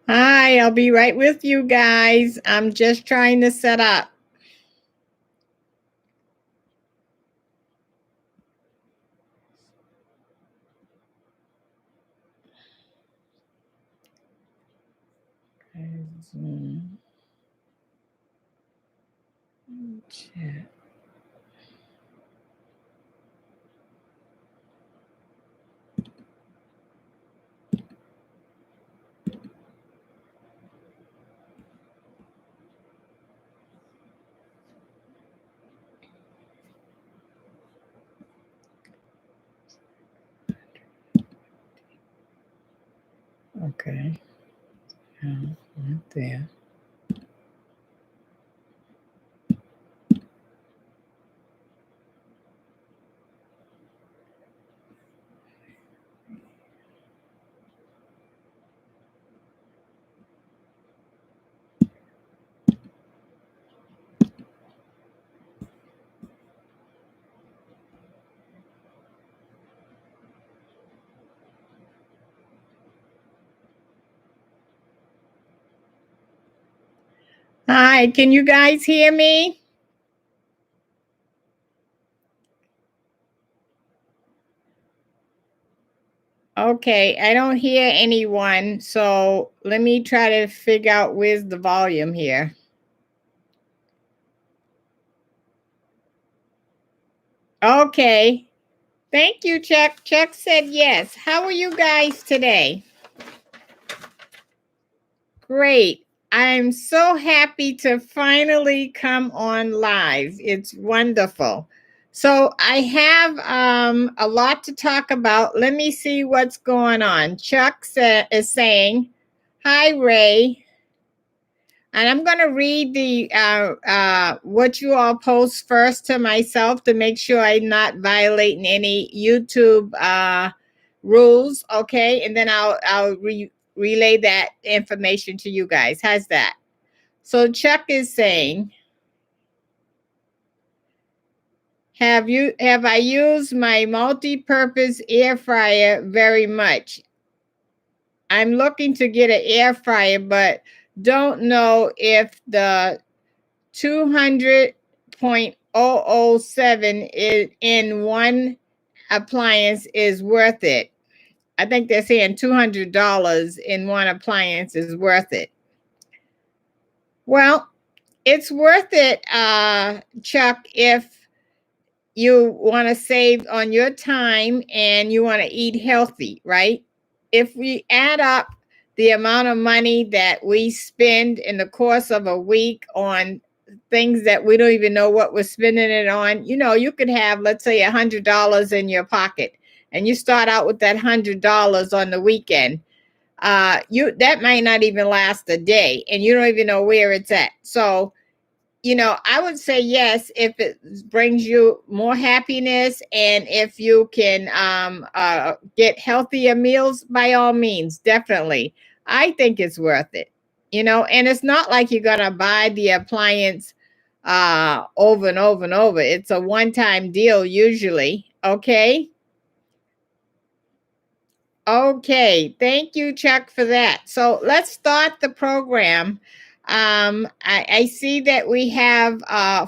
Hi, I'll be right with you guys. I'm just trying to set up. Chat. Okay. Right there. Hi, can you guys hear me? Okay, I don't hear anyone, so let me try to figure out where's the volume here. Okay. Thank you, Chuck. Chuck said yes. How are you guys today? Great. I'm so happy to finally come on live. It's wonderful. So I have a lot to talk about. Let me see what's going on. Chuck is saying, hi, Ray. And I'm going to read the what you all post first to myself to make sure I'm not violating any YouTube rules. Okay. And then I'll relay that information to you guys. How's that? So Chuck is saying, have I used my multi-purpose air fryer very much? I'm looking to get an air fryer, but don't know if the 200.007 is in one appliance is worth it. I think they're saying $200 in one appliance is worth it. Well, it's worth it, Chuck, if you want to save on your time and you want to eat healthy, right? If we add up the amount of money that we spend in the course of a week on things that we don't even know what we're spending it on, you know, you could have, let's say, $100 in your pocket, and you start out with that $100 on the weekend. That might not even last a day, and you don't even know where it's at. So, you know, I would say yes if it brings you more happiness, and if you can get healthier meals, by all means, definitely. I think it's worth it, you know, and it's not like you're going to buy the appliance over and over and over. It's a one-time deal usually. Okay. Okay, thank you, Chuck, for that. So let's start the program. I see that we have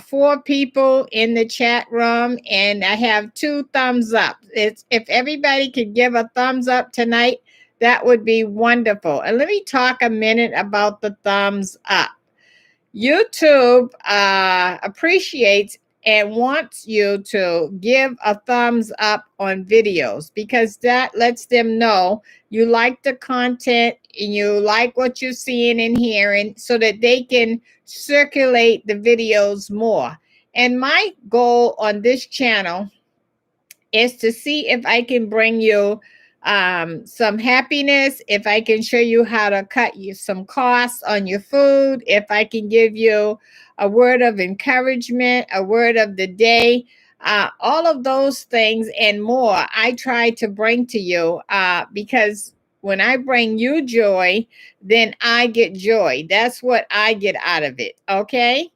4 people in the chat room, and I have 2 thumbs up. If everybody could give a thumbs up tonight, that would be wonderful. And let me talk a minute about the thumbs up. YouTube appreciates and wants you to give a thumbs up on videos because that lets them know you like the content and you like what you're seeing and hearing so that they can circulate the videos more. And my goal on this channel is to see if I can bring you some happiness, if I can show you how to cut you some costs on your food, if I can give you a word of encouragement, a word of the day, all of those things and more I try to bring to you because when I bring you joy, then I get joy. That's what I get out of it. Okay?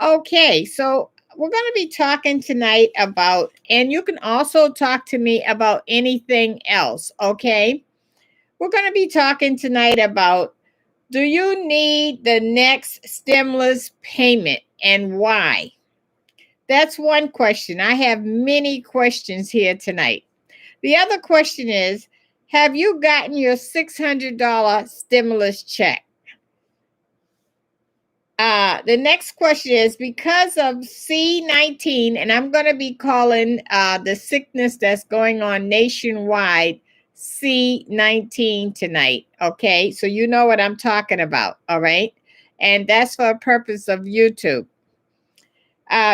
Okay, so we're going to be talking tonight about, and you can also talk to me about anything else, okay? We're going to be talking tonight about, do you need the next stimulus payment and why? That's one question. I have many questions here tonight. The other question is, have you gotten your $600 stimulus check? The next question is, because of C-19, and I'm going to be calling the sickness that's going on nationwide C-19 tonight. Okay, so you know what I'm talking about. All right, and that's for a purpose of YouTube.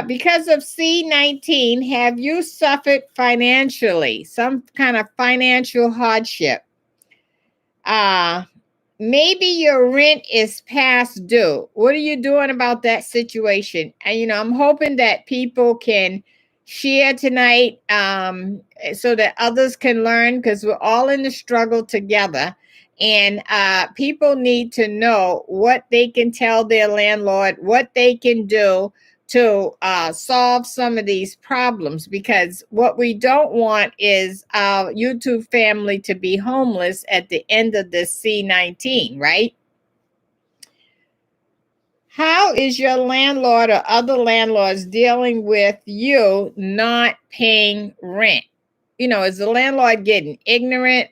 Because of C-19, have you suffered financially, some kind of financial hardship? Maybe your rent is past due. What are you doing about that situation? And, I'm hoping that people can share tonight so that others can learn because we're all in the struggle together. And people need to know what they can tell their landlord, what they can do to solve some of these problems, because what we don't want is our YouTube family to be homeless at the end of this C-19, right? How is your landlord or other landlords dealing with you not paying rent? Is the landlord getting ignorant?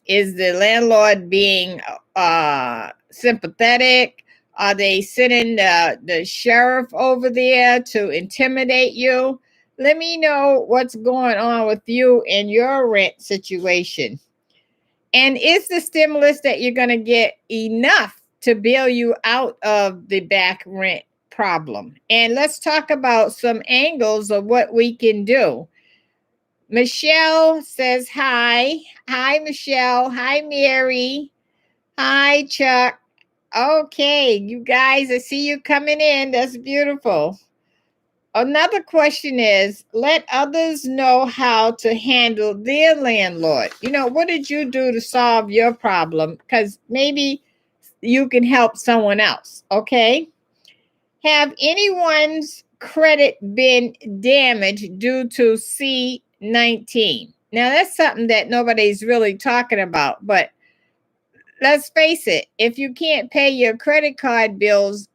Is the landlord being sympathetic? Are they sending the sheriff over there to intimidate you? Let me know what's going on with you and your rent situation. And is the stimulus that you're going to get enough to bail you out of the back rent problem? And let's talk about some angles of what we can do. Michelle says hi. Hi, Michelle. Hi, Mary. Hi, Chuck. Okay, you guys, I see you coming in. That's beautiful. Another question is, let others know how to handle their landlord. What did you do to solve your problem? Because maybe you can help someone else, okay? Have anyone's credit been damaged due to C-19? Now, that's something that nobody's really talking about, but let's face it, if you can't pay your credit card bills,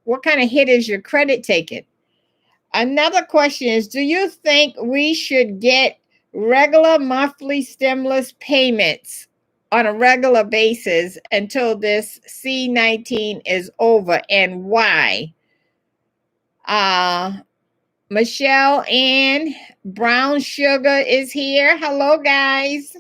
what kind of hit is your credit taking? Another question is, do you think we should get regular monthly stimulus payments on a regular basis until this C-19 is over, and why? Michelle Ann Brown Sugar is here. Hello, guys.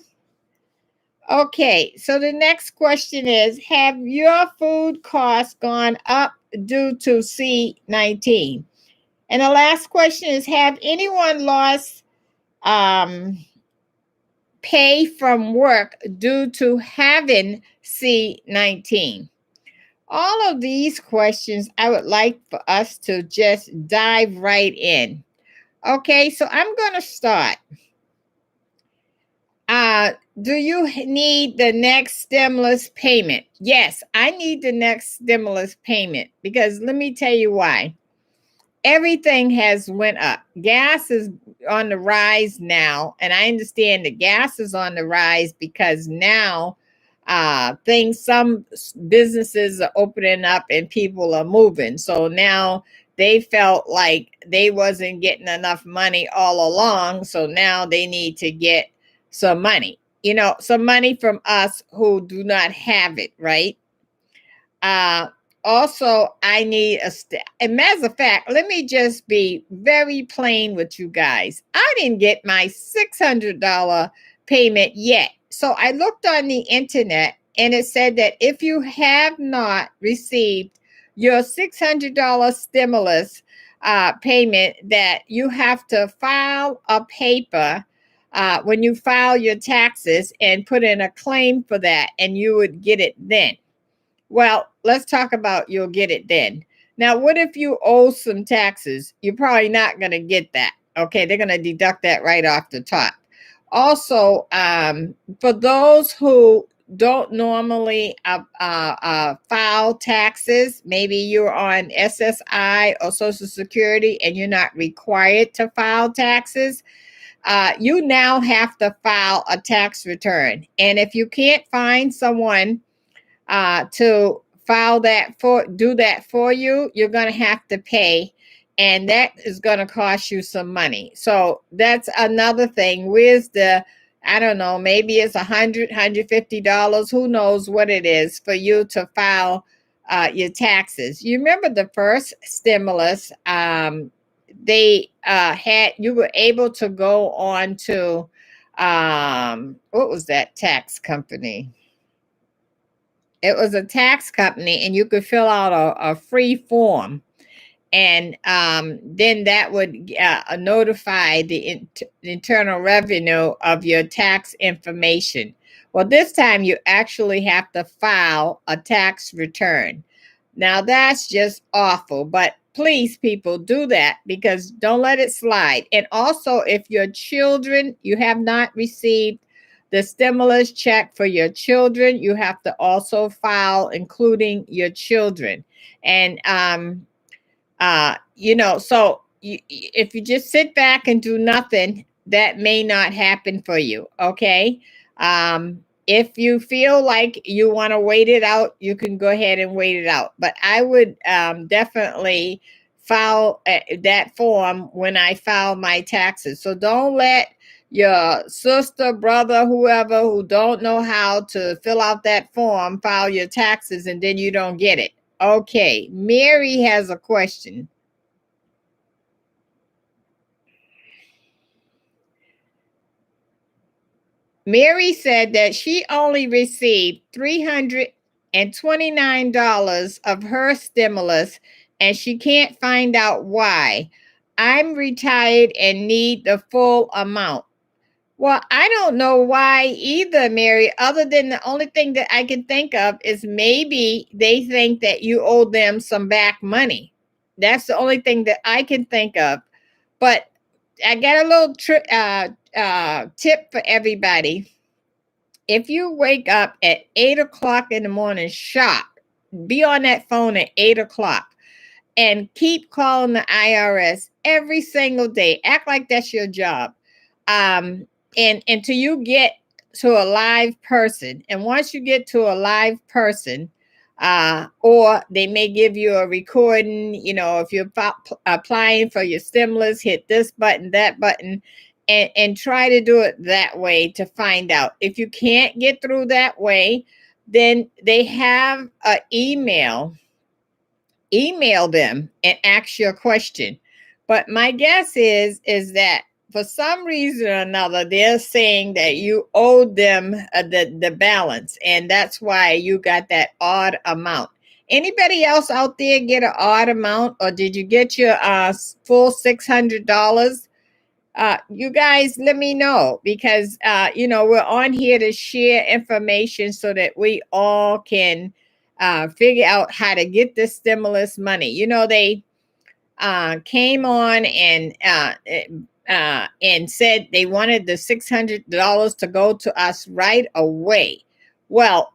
Okay, so the next question is, have your food costs gone up due to C-19? And the last question is, have anyone lost pay from work due to having C-19? All of these questions, I would like for us to just dive right in. Okay, so I'm going to start. Do you need the next stimulus payment? Yes, I need the next stimulus payment because let me tell you why. Everything has went up. Gas is on the rise now, and I understand the gas is on the rise because now some businesses are opening up and people are moving. So now they felt like they wasn't getting enough money all along, so now they need to get some money. some money from us who do not have it, right? Uh, Also, I need and matter of fact, let me just be very plain with you guys. I didn't get my $600 payment yet. So I looked on the internet and it said that if you have not received your $600 stimulus payment, that you have to file a paper when you file your taxes and put in a claim for that, and you would get it then. Well, let's talk about you'll get it then. Now, what if you owe some taxes? You're probably not going to get that. Okay, they're going to deduct that right off the top. Also, for those who don't normally file taxes, maybe you're on SSI or Social Security and you're not required to file taxes, you now have to file a tax return. And if you can't find someone to do that for you, you're going to have to pay, and that is going to cost you some money. So that's another thing. Where's I don't know, maybe it's $150, who knows what it is for you to file your taxes. You remember the first stimulus, you were able to go on to, what was that tax company? It was a tax company, and you could fill out a free form, and then that would notify the Internal Revenue of your tax information. Well, this time you actually have to file a tax return. Now that's just awful, but please, people, do that, because don't let it slide. And also, if your children, you have not received the stimulus check for your children, you have to also file including your children. And if you just sit back and do nothing, that may not happen for you. Okay. If you feel like you want to wait it out, you can go ahead and wait it out. But I would definitely file that form when I file my taxes. So don't let your sister, brother, whoever who don't know how to fill out that form file your taxes, and then you don't get it. Okay, Mary has a question. Mary said that she only received $329 of her stimulus, and she can't find out why. I'm retired and need the full amount. Well, I don't know why either, Mary, other than the only thing that I can think of is maybe they think that you owe them some back money. That's the only thing that I can think of. But I got a little tip for everybody. If you wake up at 8 o'clock in the morning sharp, be on that phone at 8 o'clock and keep calling the IRS every single day. Act like that's your job. And until you get to a live person. And once you get to a live person, or they may give you a recording, if you're applying for your stimulus, hit this button, that button, and try to do it that way to find out. If you can't get through that way, then they have an email them and ask your question. But my guess is that for some reason or another, they're saying that you owed them the balance, and that's why you got that odd amount. Anybody else out there get an odd amount, or did you get your full $600? You guys, let me know, because we're on here to share information so that we all can figure out how to get the stimulus money. They came on and said they wanted the $600 to go to us right away. Well,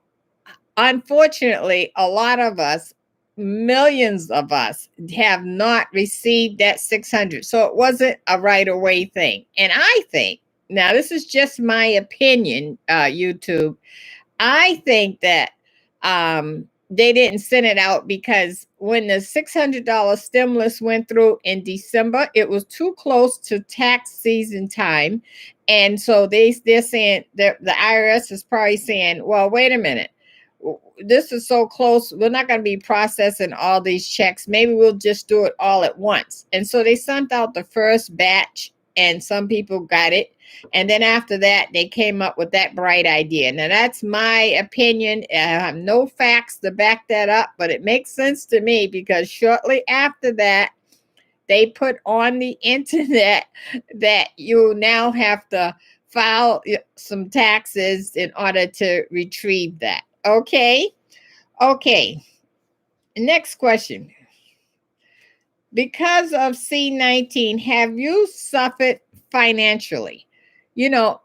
unfortunately, a lot of us, millions of us, have not received that 600. So it wasn't a right away thing. And I think, now this is just my opinion, YouTube, I think that they didn't send it out because when the $600 stimulus went through in December, it was too close to tax season time. And so they're saying that the IRS is probably saying, well, wait a minute. This is so close. We're not going to be processing all these checks. Maybe we'll just do it all at once. And so they sent out the first batch and some people got it. And then after that, they came up with that bright idea. Now, that's my opinion. I have no facts to back that up, but it makes sense to me because shortly after that, they put on the internet that you now have to file some taxes in order to retrieve that. Okay. Okay. Next question. Because of C-19, have you suffered financially? You know,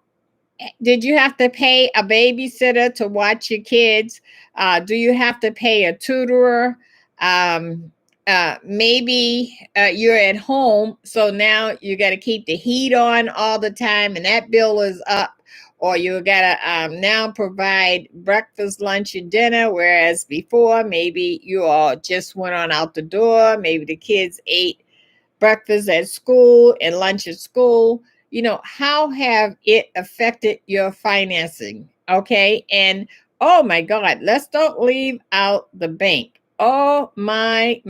did you have to pay a babysitter to watch your kids? Do you have to pay a tutor? Maybe you're at home, so now you got to keep the heat on all the time, and that bill is up. Or you got to now provide breakfast, lunch, and dinner, whereas before maybe you all just went on out the door. Maybe the kids ate breakfast at school and lunch at school. You know, how have it affected your financing? Okay. And oh my God, let's don't leave out the bank. Oh my.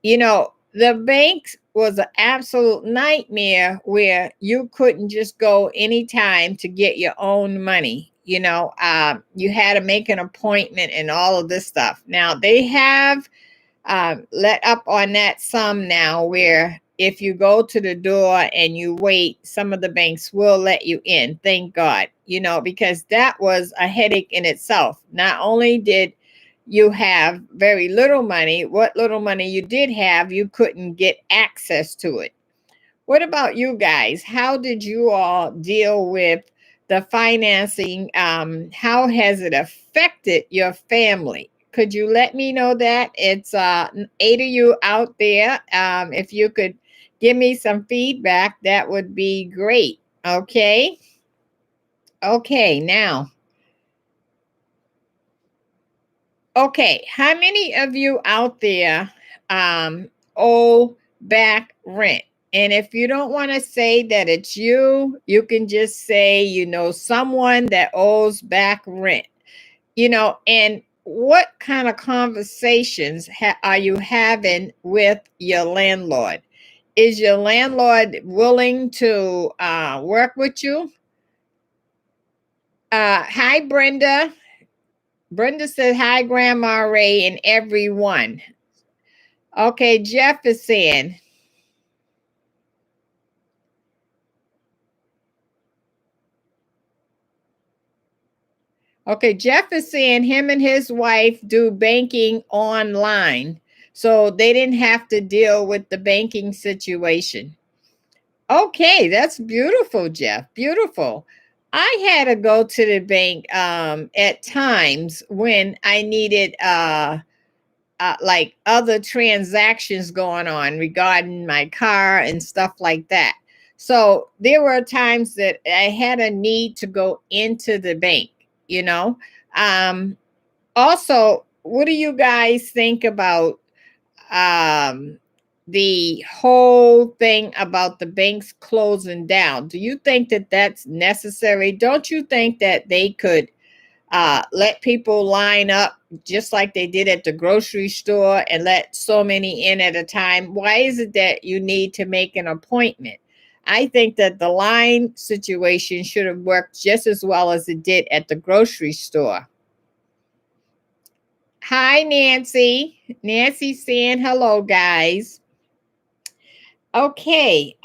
You know, the banks was an absolute nightmare where you couldn't just go anytime to get your own money. You know, you had to make an appointment and all of this stuff. Now they have let up on that some now, where if you go to the door and you wait, some of the banks will let you in. Thank God, you know, because that was a headache in itself. Not only did you have very little money, what little money you did have, you couldn't get access to it. What about you guys? How did you all deal with the financing? How has it affected your family? Could you let me know that? It's 8 of you out there. If you could give me some feedback, that would be great. Okay. Okay, now. Okay, how many of you out there owe back rent? And if you don't want to say that it's you, you can just say you know someone that owes back rent. You know, and what kind of conversations are you having with your landlord? Is your landlord willing to work with you? Hi, Brenda. Brenda said, hi, Grandma Ray and everyone. Okay, Jeff is saying. Okay, Jeff is saying him and his wife do banking online. So they didn't have to deal with the banking situation. Okay, that's beautiful, Jeff. Beautiful. I had to go to the bank at times when I needed like other transactions going on regarding my car and stuff like that. So there were times that I had a need to go into the bank, you know. Also, what do you guys think about um, the whole thing about the banks closing down? Do you think that that's necessary? Don't you think that they could let people line up just like they did at the grocery store and let so many in at a time? Why is it that you need to make an appointment? I think that the line situation should have worked just as well as it did at the grocery store. Hi, Nancy. Nancy saying hello, guys. Okay.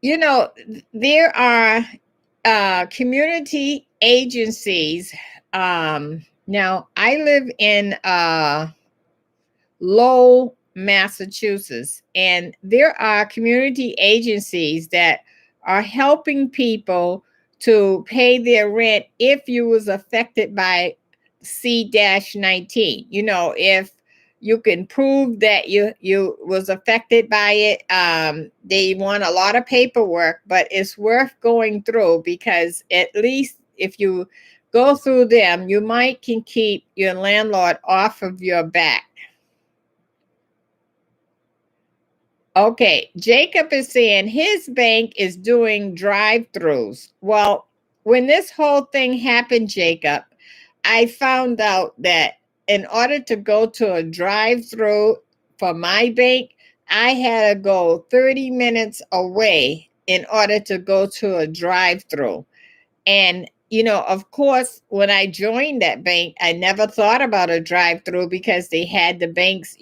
You know, there are community agencies. Now, I live in Lowell, Massachusetts, and there are community agencies that are helping people to pay their rent if you was affected by C-19. You know, if you can prove that you was affected by it, they want a lot of paperwork, but it's worth going through because at least if you go through them, you might can keep your landlord off of your back. Okay, Jacob is saying his bank is doing drive-throughs. Well, when this whole thing happened, Jacob, I found out that in order to go to a drive-through for my bank, I had to go 30 minutes away in order to go to a drive-through. And, of course, when I joined that bank, I never thought about a drive-through because they had the banks,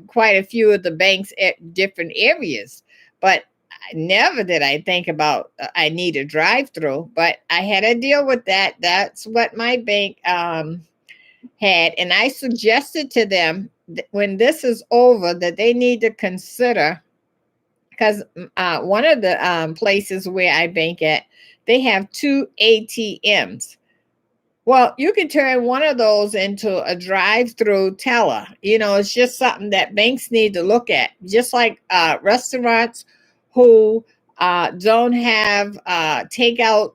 quite a few of the banks at different areas. But never did I think about I need a drive-through. But I had to deal with that. That's what my bank had. And I suggested to them when this is over that they need to consider, because one of the places where I bank at, they have 2 ATMs. Well, you can turn one of those into a drive-through teller. It's just something that banks need to look at. Just like restaurants who don't have takeout,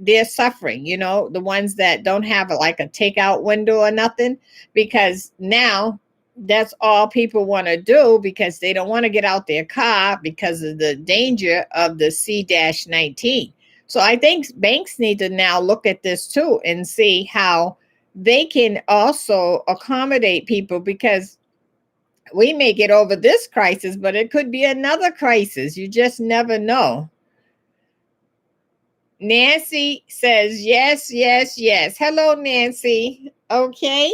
they're suffering. The ones that don't have like a takeout window or nothing, because now that's all people want to do because they don't want to get out their car because of the danger of the C-19. So I think banks need to now look at this too and see how they can also accommodate people, because we may get over this crisis, but it could be another crisis. You just never know. Nancy says, yes, yes, yes. Hello, Nancy. Okay.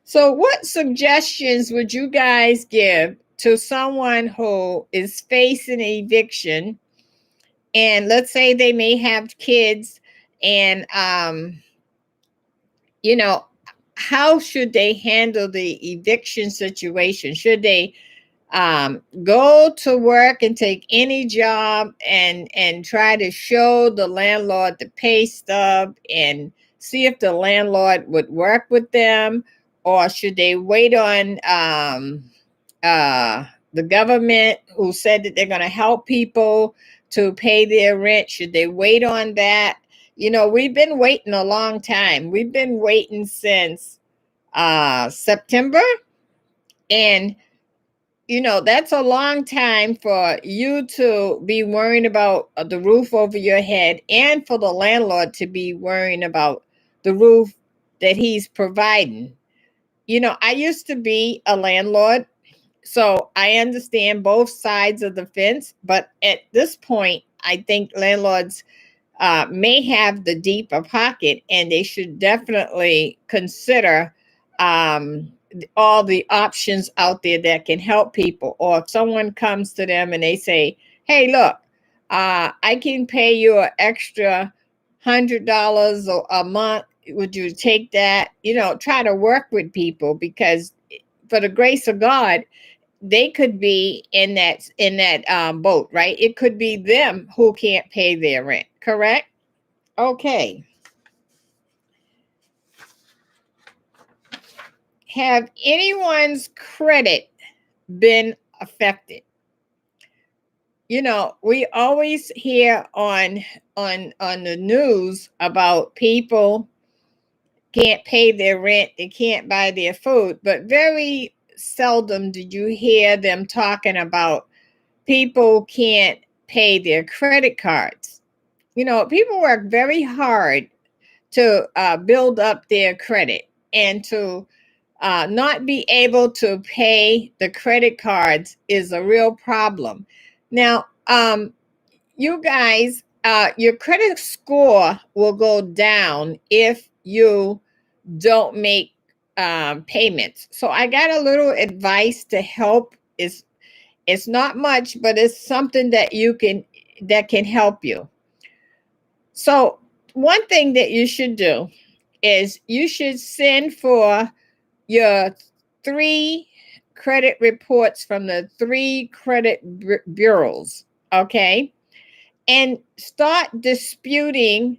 So what suggestions would you guys give to someone who is facing eviction? And let's say they may have kids, and how should they handle the eviction situation? Should they go to work and take any job and try to show the landlord the pay stub and see if the landlord would work with them? Or should they wait on the government, who said that they're going to help people to pay their rent? Should they wait on that? We've been waiting a long time. We've been waiting since September. And, that's a long time for you to be worrying about the roof over your head, and for the landlord to be worrying about the roof that he's providing. I used to be a landlord, so I understand both sides of the fence. But at this point, I think landlords may have the deeper pocket, and they should definitely consider all the options out there that can help people. Or if someone comes to them and they say, hey, look, I can pay you an extra $100 a month. Would you take that? Try to work with people, because for the grace of God, they could be in that boat, right? It could be them who can't pay their rent, correct? Okay. Have anyone's credit been affected? We always hear on the news about people can't pay their rent, they can't buy their food, but very seldom do you hear them talking about people can't pay their credit cards. People work very hard to build up their credit, and to not be able to pay the credit cards is a real problem. Now, you guys, your credit score will go down if you don't make payments. So I got a little advice to help. It's not much, but it's something that can help you. So one thing that you should do is you should send for your 3 credit reports from the 3 credit bureaus, okay? And start disputing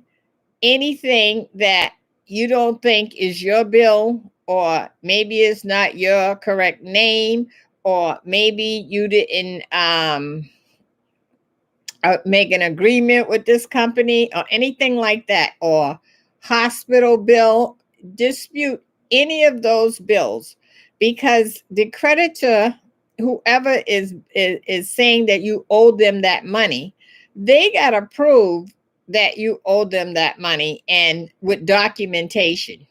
anything that you don't think is your bill, or maybe it's not your correct name, or maybe you didn't make an agreement with this company or anything like that, or hospital bill, dispute any of those bills, because the creditor, whoever is saying that you owe them that money, they got to prove that you owe them that money, and with documentation.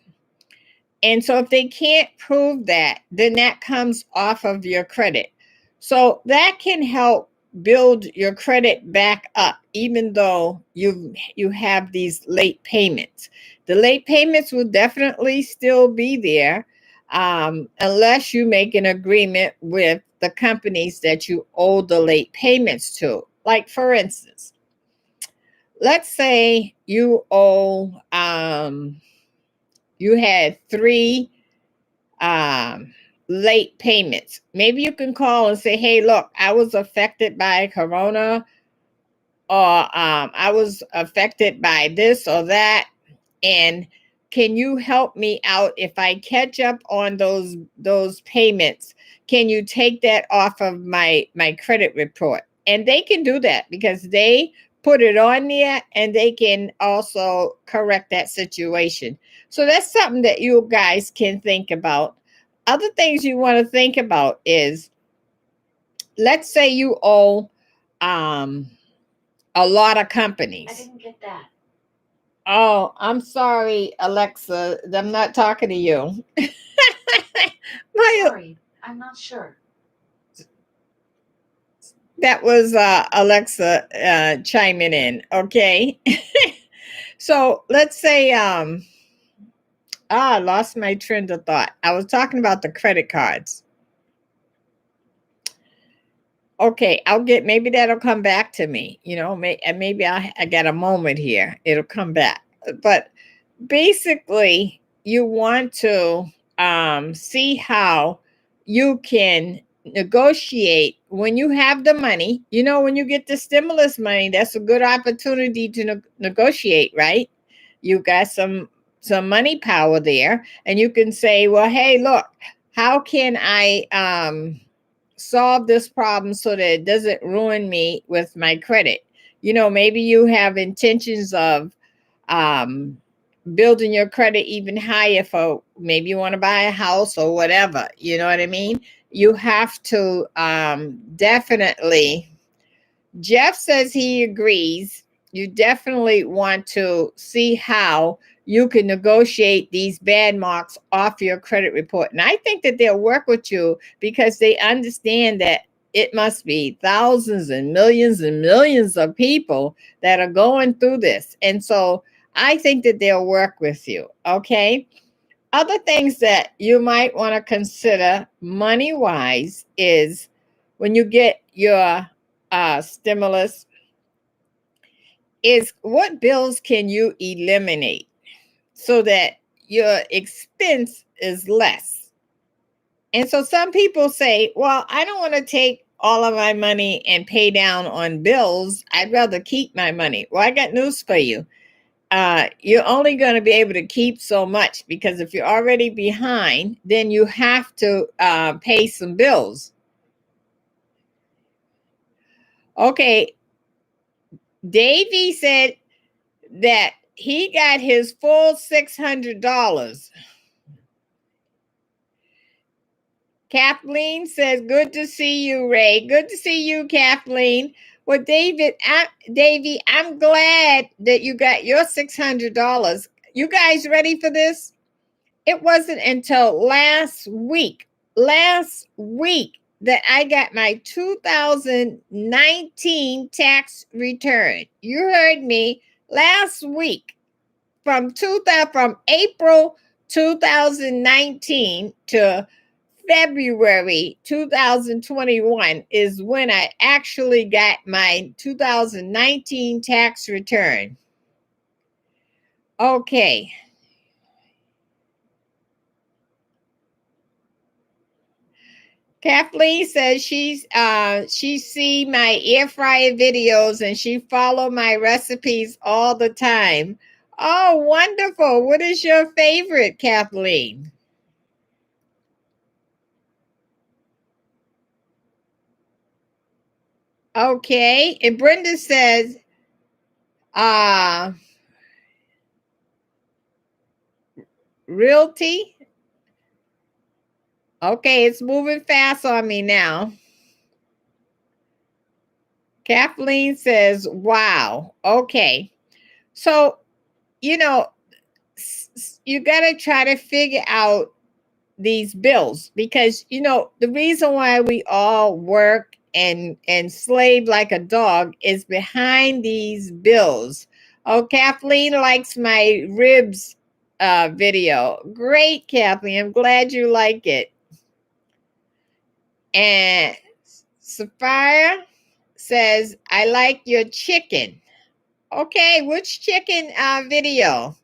And so if they can't prove that, then that comes off of your credit. So that can help build your credit back up, even though you have these late payments. The late payments will definitely still be there, unless you make an agreement with the companies that you owe the late payments to. Like, for instance, let's say you owe, you had three late payments. Maybe you can call and say, hey, look, I was affected by Corona, or I was affected by this or that. And can you help me out if I catch up on those payments? Can you take that off of my credit report? And they can do that because they put it on there, and they can also correct that situation. So that's something that you guys can think about. Other things you want to think about is, let's say you owe a lot of companies. I didn't get that. Oh, I'm sorry, Alexa. I'm not talking to you. Sorry, I'm not sure. That was Alexa chiming in. Okay. So let's say I lost my train of thought. I was talking about the credit cards. Okay, maybe that'll come back to me. Maybe I got a moment here. It'll come back. But basically, you want to see how you can negotiate when you have the money. When you get the stimulus money, that's a good opportunity to negotiate, right? You got some money power there, and you can say, well, hey, look, how can I solve this problem so that it doesn't ruin me with my credit? Maybe you have intentions of building your credit even higher, for maybe you want to buy a house or whatever. You know what I mean? You have to definitely. Jeff says he agrees. You definitely want to see how you can negotiate these bad marks off your credit report. And I think that they'll work with you because they understand that it must be thousands and millions of people that are going through this. And so I think that they'll work with you. Okay. Other things that you might want to consider money wise is, when you get your stimulus, is what bills can you eliminate so that your expense is less. And so some people say, well, I don't want to take all of my money and pay down on bills. I'd rather keep my money. Well, I got news for you. You're only going to be able to keep so much, because if you're already behind, then you have to pay some bills. Okay. Davey said that he got his full $600. Kathleen says, good to see you, Ray. Good to see you, Kathleen. Well, Davey, I'm glad that you got your $600. You guys ready for this? It wasn't until last week that I got my 2019 tax return. You heard me. Last week, from April 2019 to February 2021 is when I actually got my 2019 tax return. Okay. Kathleen says she see my air fryer videos and she follow my recipes all the time. Oh, wonderful. What is your favorite, Kathleen? Okay. And Brenda says, realty. Okay, it's moving fast on me now. Kathleen says, wow. Okay. So, you know, you got to try to figure out these bills, because the reason why we all work and slave like a dog is behind these bills. Oh, Kathleen likes my ribs video. Great, Kathleen. I'm glad you like it. And Sapphire says, I like your chicken. Okay, which chicken video?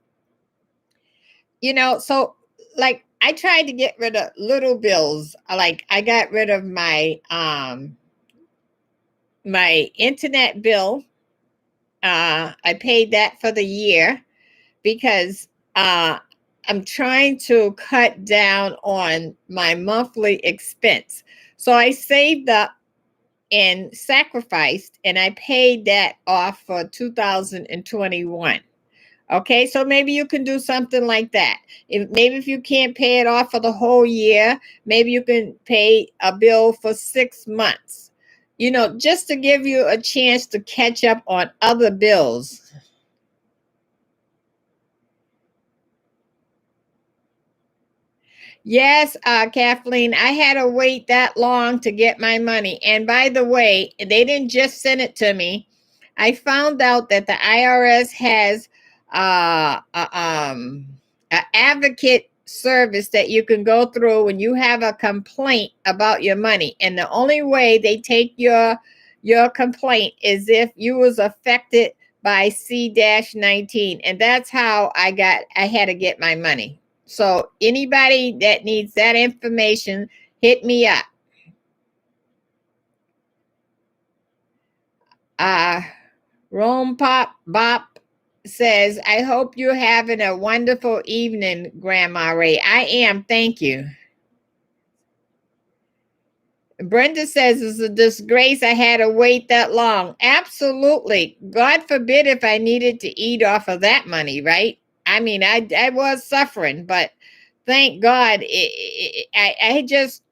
So like I tried to get rid of little bills. Like I got rid of my internet bill. I paid that for the year because I'm trying to cut down on my monthly expense. So I saved up and sacrificed, and I paid that off for 2021. Okay, so maybe you can do something like that. Maybe if you can't pay it off for the whole year, maybe you can pay a bill for 6 months, just to give you a chance to catch up on other bills. Yes, Kathleen, I had to wait that long to get my money. And by the way, they didn't just send it to me. I found out that the IRS has an advocate service that you can go through when you have a complaint about your money. And the only way they take your complaint is if you was affected by C-19. And that's how I had to get my money. So anybody that needs that information, hit me up. Rome Pop Bop says, I hope you're having a wonderful evening, Grandma Ray. I am. Thank you. Brenda says, it's a disgrace I had to wait that long. Absolutely. God forbid if I needed to eat off of that money, right? I mean, I was suffering, but thank God I just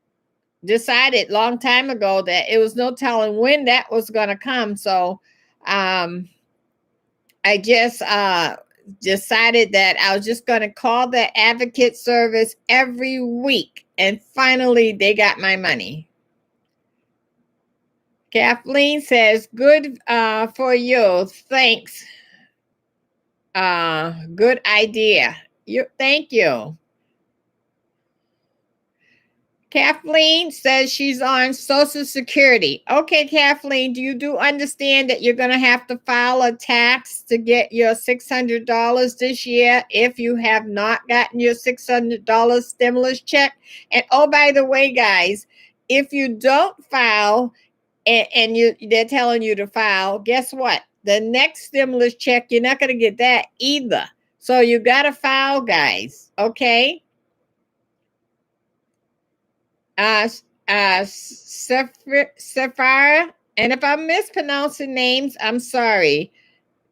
decided long time ago that it was no telling when that was going to come. So I just decided that I was just going to call the advocate service every week. And finally, they got my money. Kathleen says, good for you. Thanks. Good idea. Thank you. Kathleen says she's on Social Security. Okay, Kathleen, do understand that you're going to have to file a tax to get your $600 this year if you have not gotten your $600 stimulus check? And oh, by the way, guys, if you don't file and they're telling you to file, guess what? The next stimulus check, you're not going to get that either. So you got to file, guys. Okay? Sapphire, and if I'm mispronouncing names, I'm sorry,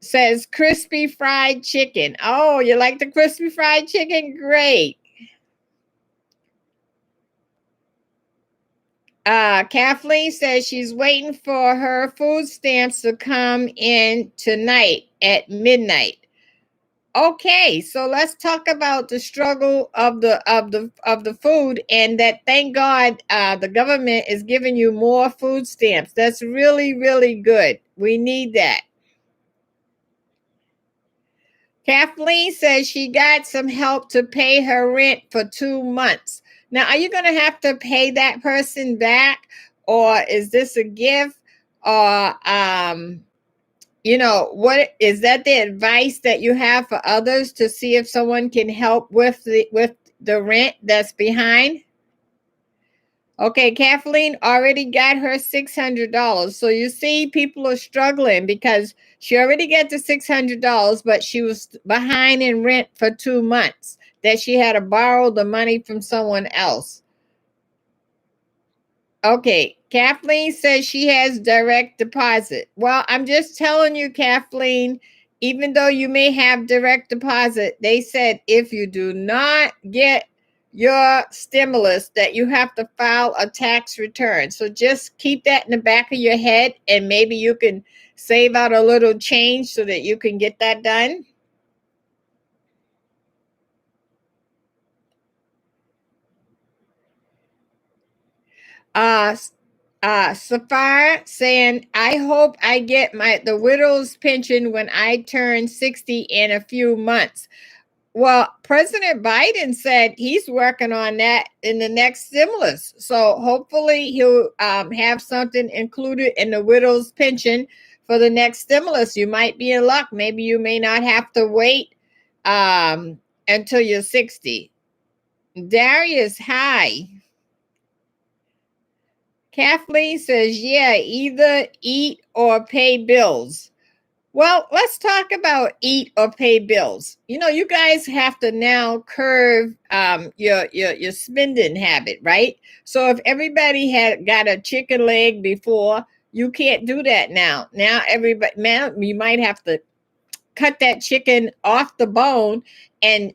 says crispy fried chicken. Oh, you like the crispy fried chicken? Great. Kathleen says she's waiting for her food stamps to come in tonight at midnight. Okay, so let's talk about the struggle of the food, and that thank God the government is giving you more food stamps. That's really, really good. We need that. Kathleen says she got some help to pay her rent for 2 months. Now, are you going to have to pay that person back, or is this a gift, or what is that the advice that you have for others to see if someone can help with the rent that's behind? Okay, Kathleen already got her $600. So you see, people are struggling because she already got the $600, but she was behind in rent for 2 months that she had to borrow the money from someone else. Okay, Kathleen says she has direct deposit. Well, I'm just telling you, Kathleen, even though you may have direct deposit, they said if you do not get your stimulus, that you have to file a tax return. So just keep that in the back of your head, and maybe you can save out a little change so that you can get that done. Uh, Sapphire saying, I hope I get the widow's pension when I turn 60 in a few months. Well, President Biden said he's working on that in the next stimulus. So hopefully he'll have something included in the widow's pension for the next stimulus. You might be in luck. Maybe you may not have to wait until you're 60. Darius, hi. Kathleen says, yeah, either eat or pay bills. Well, let's talk about eat or pay bills. You know, you guys have to now curb your spending habit, right? So if everybody had got a chicken leg before, you can't do that now. Now you might have to cut that chicken off the bone and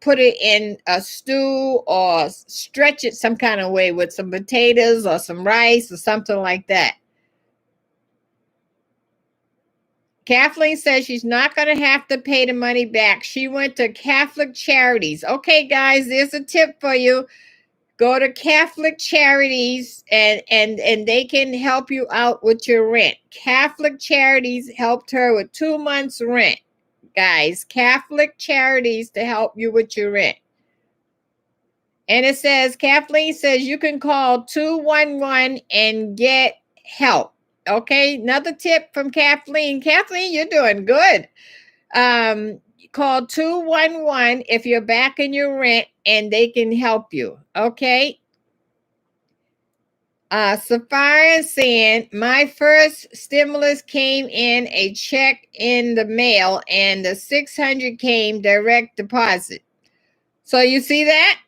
put it in a stew or stretch it some kind of way with some potatoes or some rice or something like that. Kathleen says she's not going to have to pay the money back. She went to Catholic Charities. Okay, guys, there's a tip for you. Go to Catholic Charities and they can help you out with your rent. Catholic Charities helped her with 2 months rent. Guys, Catholic Charities to help you with your rent. And it says, Kathleen says you can call 211 and get help. Okay, another tip from Kathleen. Kathleen, you're doing good. Call 211 if you're back in your rent and they can help you. Okay. Sapphire saying, my first stimulus came in a check in the mail and the 600 came direct deposit. So you see that?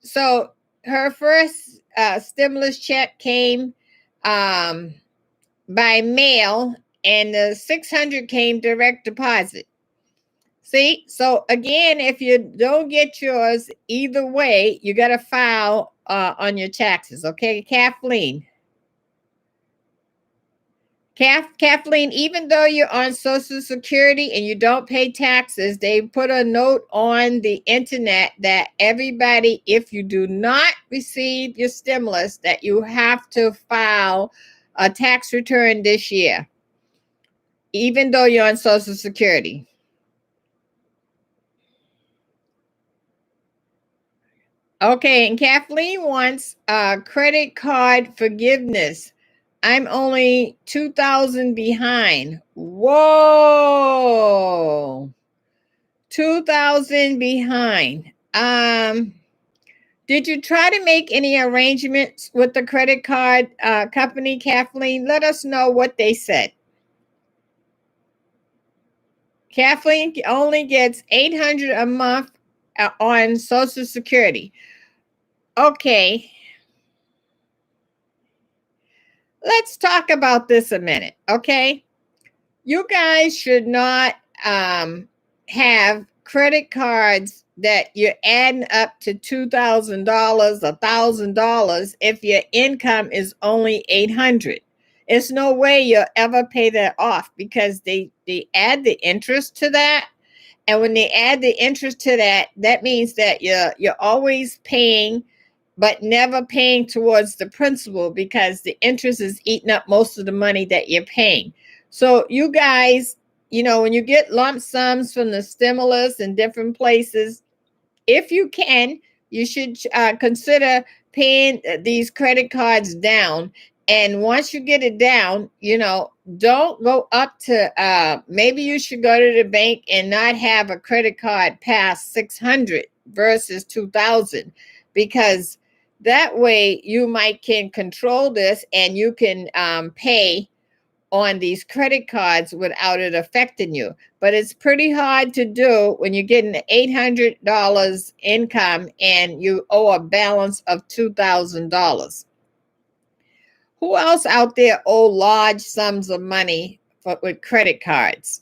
So her first stimulus check came by mail and the 600 came direct deposit. See, so again, if you don't get yours either way, you got to file on your taxes. Okay, Kathleen. Kathleen, even though you're on Social Security and you don't pay taxes, they put a note on the internet that everybody, if you do not receive your stimulus, that you have to file a tax return this year, even though you're on Social Security. Okay, and Kathleen wants credit card forgiveness. I'm only 2,000 behind. Whoa. 2,000 behind. Did you try to make any arrangements with the credit card company, Kathleen? Let us know what they said. Kathleen only gets $800 a month on Social Security. Okay. Let's talk about this a minute, okay? You guys should not have credit cards that you're adding up to $2,000, $1,000 if your income is only $800. There's no way you'll ever pay that off because they add the interest to that. And when they add the interest to that, that means that you're always paying but never paying towards the principal because the interest is eating up most of the money that you're paying. So you guys, you know, when you get lump sums from the stimulus in different places, if you can, you should consider paying these credit cards down. And once you get it down, you know, don't go up to, maybe you should go to the bank and not have a credit card past 600 versus 2,000, because that way you can control this and you can pay on these credit cards without it affecting you. But it's pretty hard to do when you're getting $800 income and you owe a balance of $2,000. Who else out there owe large sums of money with credit cards?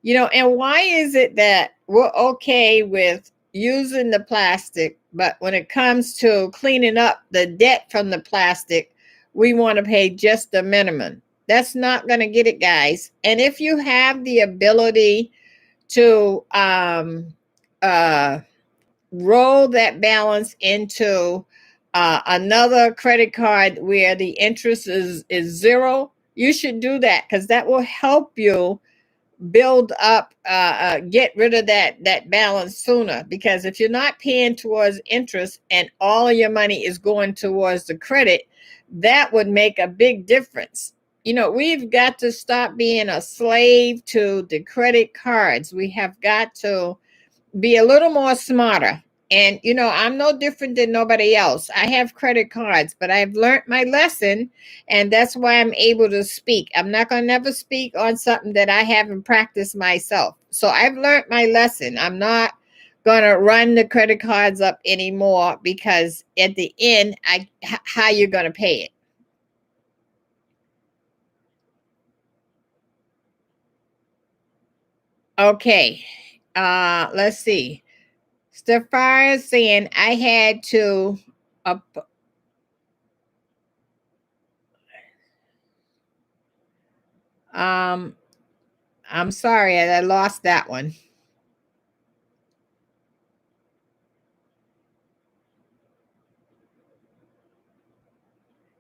And why is it that we're okay with using the plastic, but when it comes to cleaning up the debt from the plastic, we want to pay just the minimum? That's not going to get it, guys. And if you have the ability to roll that balance into another credit card where the interest is zero, you should do that, because that will help you build up, get rid of that balance sooner. Because if you're not paying towards interest and all of your money is going towards the credit, that would make a big difference. We've got to stop being a slave to the credit cards. We have got to be a little more smarter. And, I'm no different than nobody else. I have credit cards, but I've learned my lesson, and that's why I'm able to speak. I'm not going to never speak on something that I haven't practiced myself. So I've learned my lesson. I'm not going to run the credit cards up anymore, because at the end, how you going to pay it? Okay. Let's see. Stefan saying I had to I'm sorry, I lost that one.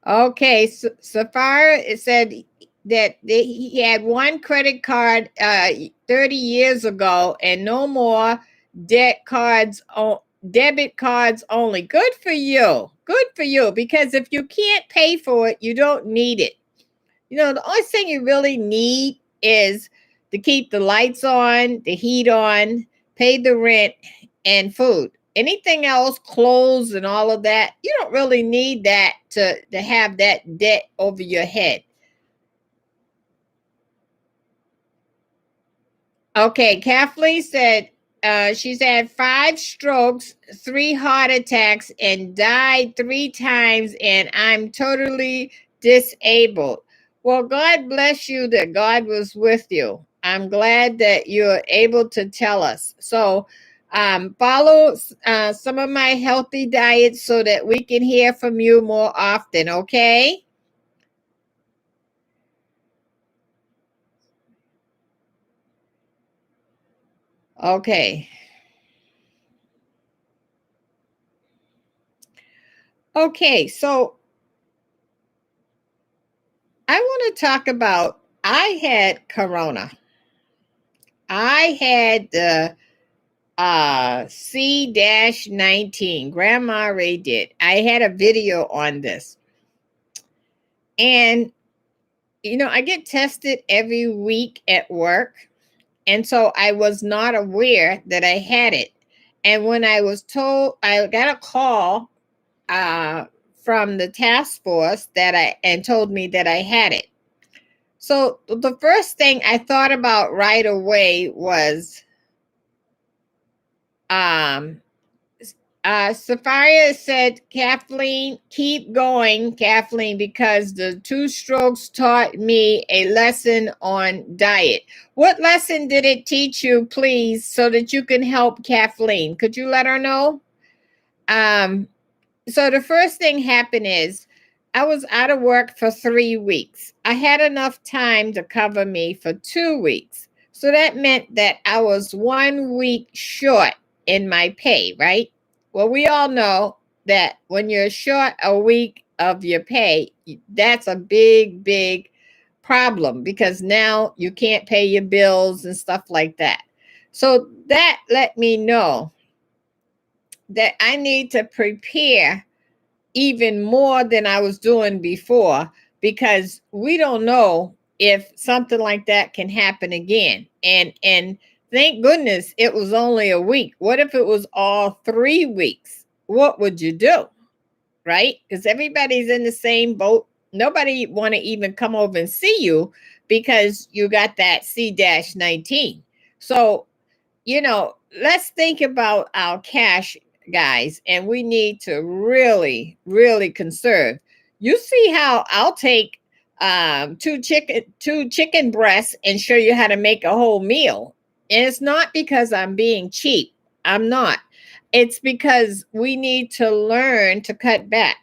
Okay, Sapphire, it said that he had one credit card 30 years ago and no more debit cards only. Good for you. Good for you. Because if you can't pay for it, you don't need it. The only thing you really need is to keep the lights on, the heat on, pay the rent, and food. Anything else, clothes and all of that, you don't really need that to have that debt over your head. Okay, Kathleen said she's had 5 strokes, 3 heart attacks, and died 3 times, and I'm totally disabled. Well, God bless you that God was with you. I'm glad that you're able to tell us. So, follow some of my healthy diets so that we can hear from you more often, okay? Okay. Okay, so I want to talk about, I had corona. I had the C-19. Grandma Ray did. I had a video on this. And, I get tested every week at work. And so I was not aware that I had it. And when I was told, I got a call from the task force and told me that I had it. So the first thing I thought about right away was Sapphire said, Kathleen, keep going, Kathleen, because the 2 strokes taught me a lesson on diet. What lesson did it teach you, please, so that you can help Kathleen? Could you let her know? So the first thing happened is I was out of work for 3 weeks. I had enough time to cover me for 2 weeks. So that meant that I was 1 week short in my pay, right? Well, we all know that when you're short a week of your pay, that's a big, big problem, because now you can't pay your bills and stuff like that. So that let me know that I need to prepare even more than I was doing before, because we don't know if something like that can happen again. And thank goodness it was only a week. What if it was all 3 weeks? What would you do? Right? Because everybody's in the same boat. Nobody want to even come over and see you because you got that C-19. So, let's think about our cash, guys, and we need to really, really conserve. You see how I'll take two chicken breasts and show you how to make a whole meal. And it's not because I'm being cheap. I'm not. It's because we need to learn to cut back.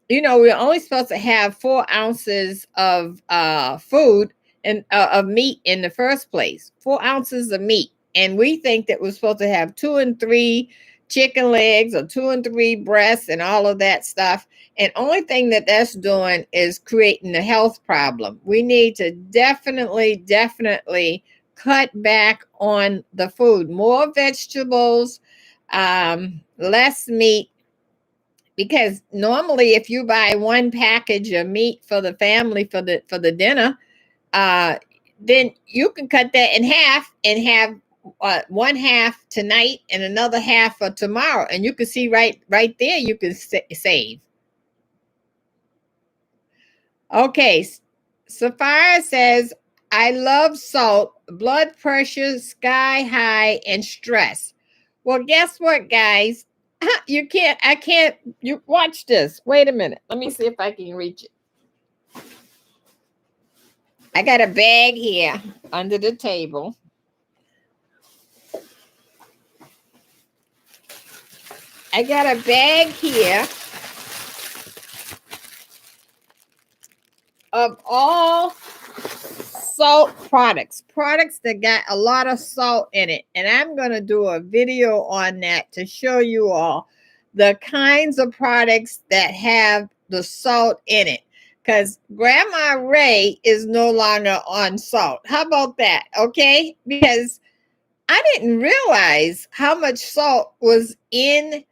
We're only supposed to have 4 ounces of food and of meat in the first place. 4 ounces of meat, and we think that we're supposed to have 2 and 3 chicken legs or 2 and 3 breasts and all of that stuff. And only thing that that's doing is creating a health problem. We need to definitely cut back on the food. More vegetables, less meat, because normally if you buy one package of meat for the family for the dinner, then you can cut that in half and have one half tonight and another half for tomorrow, and you can see right there you can save. Okay, Sapphire says, I love salt, blood pressure sky high, and stress. Well, guess what, guys? I can't, you watch this. Wait a minute. Let me see if I can reach it. I got a bag here under the table. I got a bag here of all salt products that got a lot of salt in it. And I'm going to do a video on that to show you all the kinds of products that have the salt in it. Because Grandma Ray is no longer on salt. How about that? Okay? Because I didn't realize how much salt was in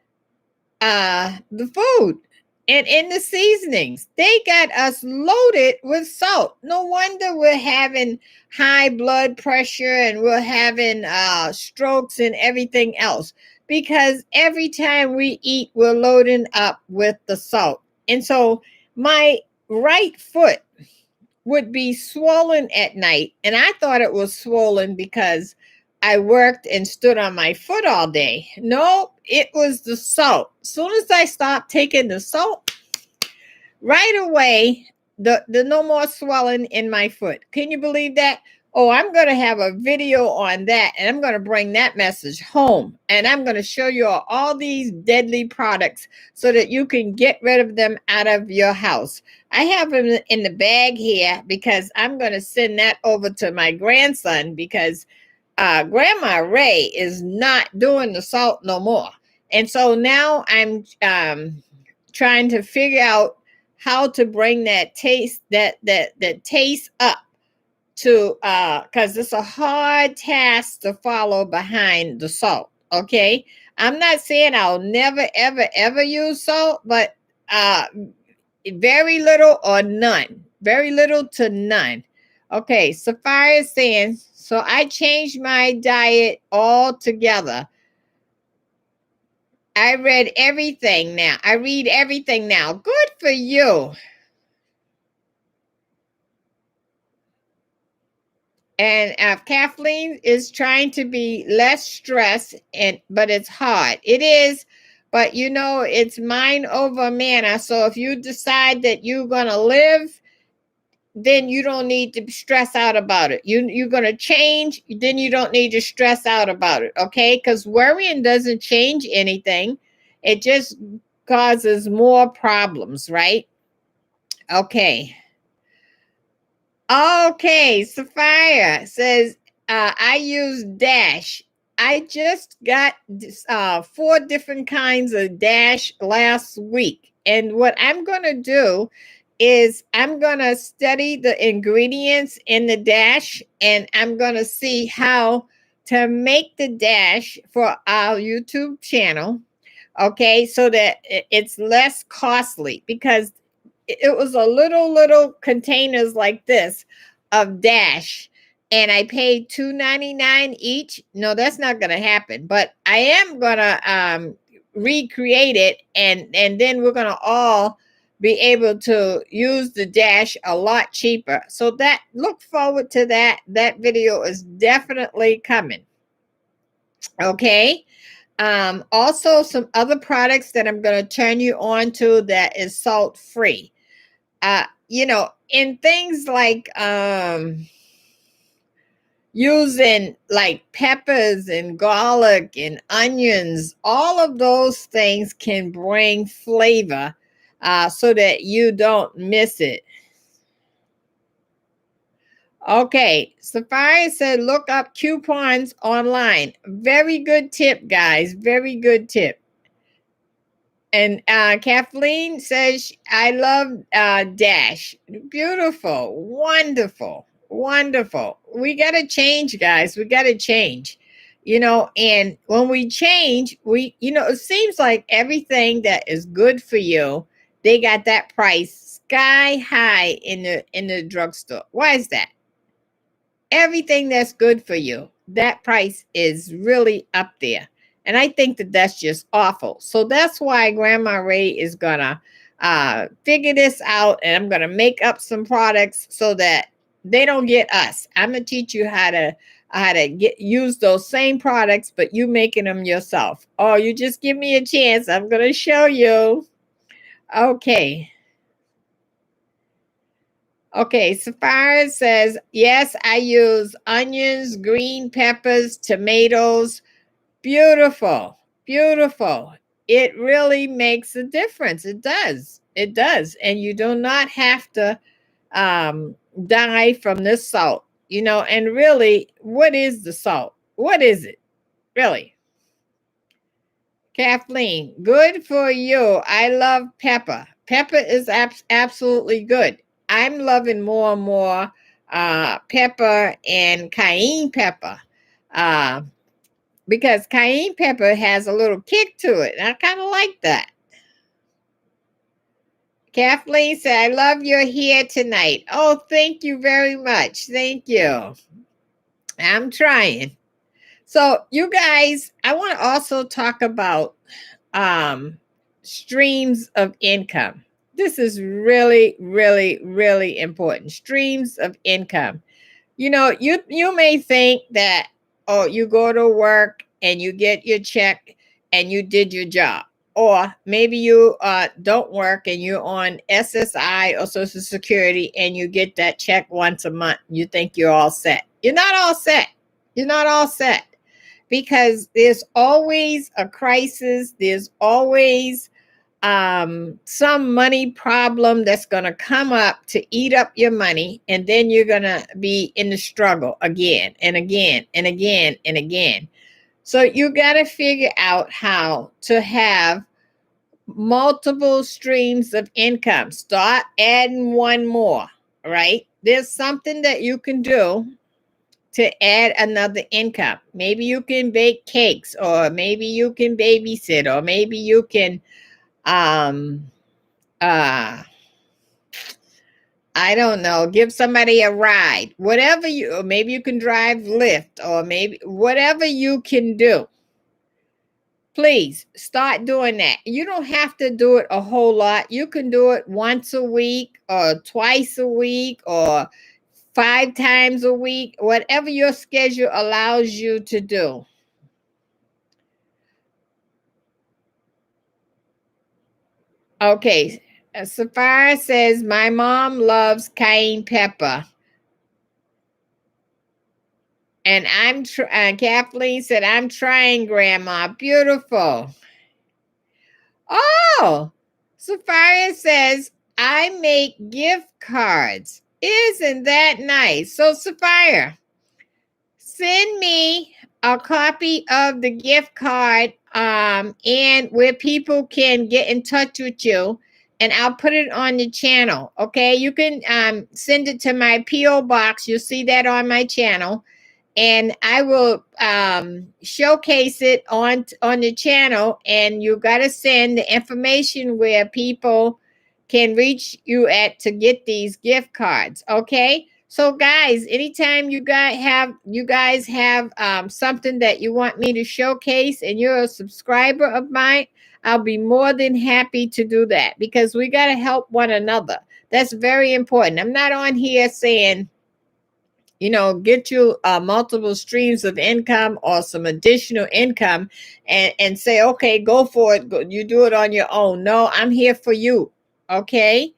the food and in the seasonings. They got us loaded with salt. No wonder we're having high blood pressure and we're having strokes and everything else, because every time we eat, we're loading up with the salt. And so my right foot would be swollen at night, and I thought it was swollen because I worked and stood on my foot all day. No, it was the salt. As soon as I stopped taking the salt, right away, the no more swelling in my foot. Can you believe that? Oh, I'm going to have a video on that, and I'm going to bring that message home, and I'm going to show you all these deadly products so that you can get rid of them out of your house. I have them in the bag here because I'm going to send that over to my grandson, because Grandma Ray is not doing the salt no more. And so now I'm trying to figure out how to bring that taste, that taste up to, because it's a hard task to follow behind the salt. Okay. I'm not saying I'll never, ever use salt, but very little or none. Very little to none. Okay, Sapphire is saying, so I changed my diet altogether. I read everything now. I read everything now. Good for you. And Kathleen is trying to be less stressed, but it's hard. It is, but it's mind over matter. So if you decide that you're gonna live, then you don't need to stress out about it. You're going to change, then you don't need to stress out about it, okay? Because worrying doesn't change anything. It just causes more problems, right? Okay. Okay, Sapphire says, I use Dash. I just got 4 different kinds of Dash last week. And what I'm going to do is I'm going to study the ingredients in the Dash, and I'm going to see how to make the Dash for our YouTube channel, okay, so that it's less costly, because it was a little containers like this of Dash, and I paid $2.99 each. No, that's not going to happen, but I am going to recreate it, and then we're going to all be able to use the Dash a lot cheaper. So that, look forward to that. That video is definitely coming. Okay. Also some other products that I'm going to turn you on to that is salt free. in things like using like peppers and garlic and onions, all of those things can bring flavor so that you don't miss it. Okay, Safari said look up coupons online. Very good tip, guys. Very good tip. And Kathleen says, I love Dash. Beautiful. Wonderful. Wonderful. We got to change, guys. We got to change. And when we change, it seems like everything that is good for you, they got that price sky high in the drugstore. Why is that? Everything that's good for you, that price is really up there. And I think that that's just awful. So that's why Grandma Ray is going to figure this out. And I'm going to make up some products so that they don't get us. I'm going to teach you how to use those same products, but you making them yourself. Oh, you just give me a chance. I'm going to show you. Okay. Okay, Sapphire says, yes, I use onions, green peppers, tomatoes. Beautiful, beautiful. It really makes a difference. It does. It does. And you do not have to die from this salt, and really, what is the salt? What is it? Really? Kathleen, good for you. I love pepper. Pepper is absolutely good. I'm loving more and more pepper and cayenne pepper because cayenne pepper has a little kick to it. And I kind of like that. Kathleen said, I love your hair tonight. Oh, thank you very much. Thank you. I'm trying. So, you guys, I want to also talk about streams of income. This is really, really, really important. Streams of income. You may think that, oh, you go to work and you get your check and you did your job. Or maybe you don't work and you're on SSI or Social Security and you get that check once a month. You think you're all set. You're not all set. You're not all set. Because there's always a crisis. There's always some money problem that's going to come up to eat up your money. And then you're going to be in the struggle again and again and again and again. So you got to figure out how to have multiple streams of income. Start adding one more, right? There's something that you can do to add another income. Maybe you can bake cakes, or maybe you can babysit, or maybe you can I don't know, give somebody a ride. Whatever or maybe you can drive Lyft, or maybe whatever you can do. Please start doing that. You don't have to do it a whole lot. You can do it once a week or twice a week or 5 times a week, whatever your schedule allows you to do. Okay, Sapphire says, my mom loves cayenne pepper. And Kathleen said, I'm trying, Grandma. Beautiful. Oh, Sapphire says, I make gift cards. Isn't that nice? So, Sapphire, send me a copy of the gift card and where people can get in touch with you, and I'll put it on the channel. Okay, you can send it to my PO box. You'll see that on my channel, and I will showcase it on the channel. And you got to send the information where people can reach you at to get these gift cards. Okay. So, guys, anytime you guys have something that you want me to showcase and you're a subscriber of mine, I'll be more than happy to do that, because we got to help one another. That's very important. I'm not on here saying, get you multiple streams of income or some additional income and say, okay, go for it. You do it on your own. No, I'm here for you. Okay.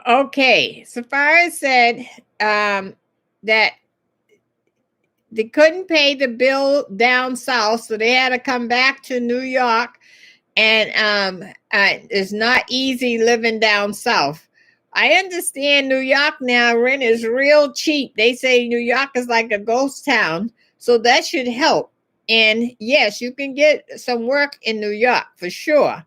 Okay, Sapphire said that they couldn't pay the bill down south, so they had to come back to New York. And it's not easy living down south. I understand New York now, rent is real cheap. They say New York is like a ghost town, so that should help. And yes, you can get some work in New York for sure.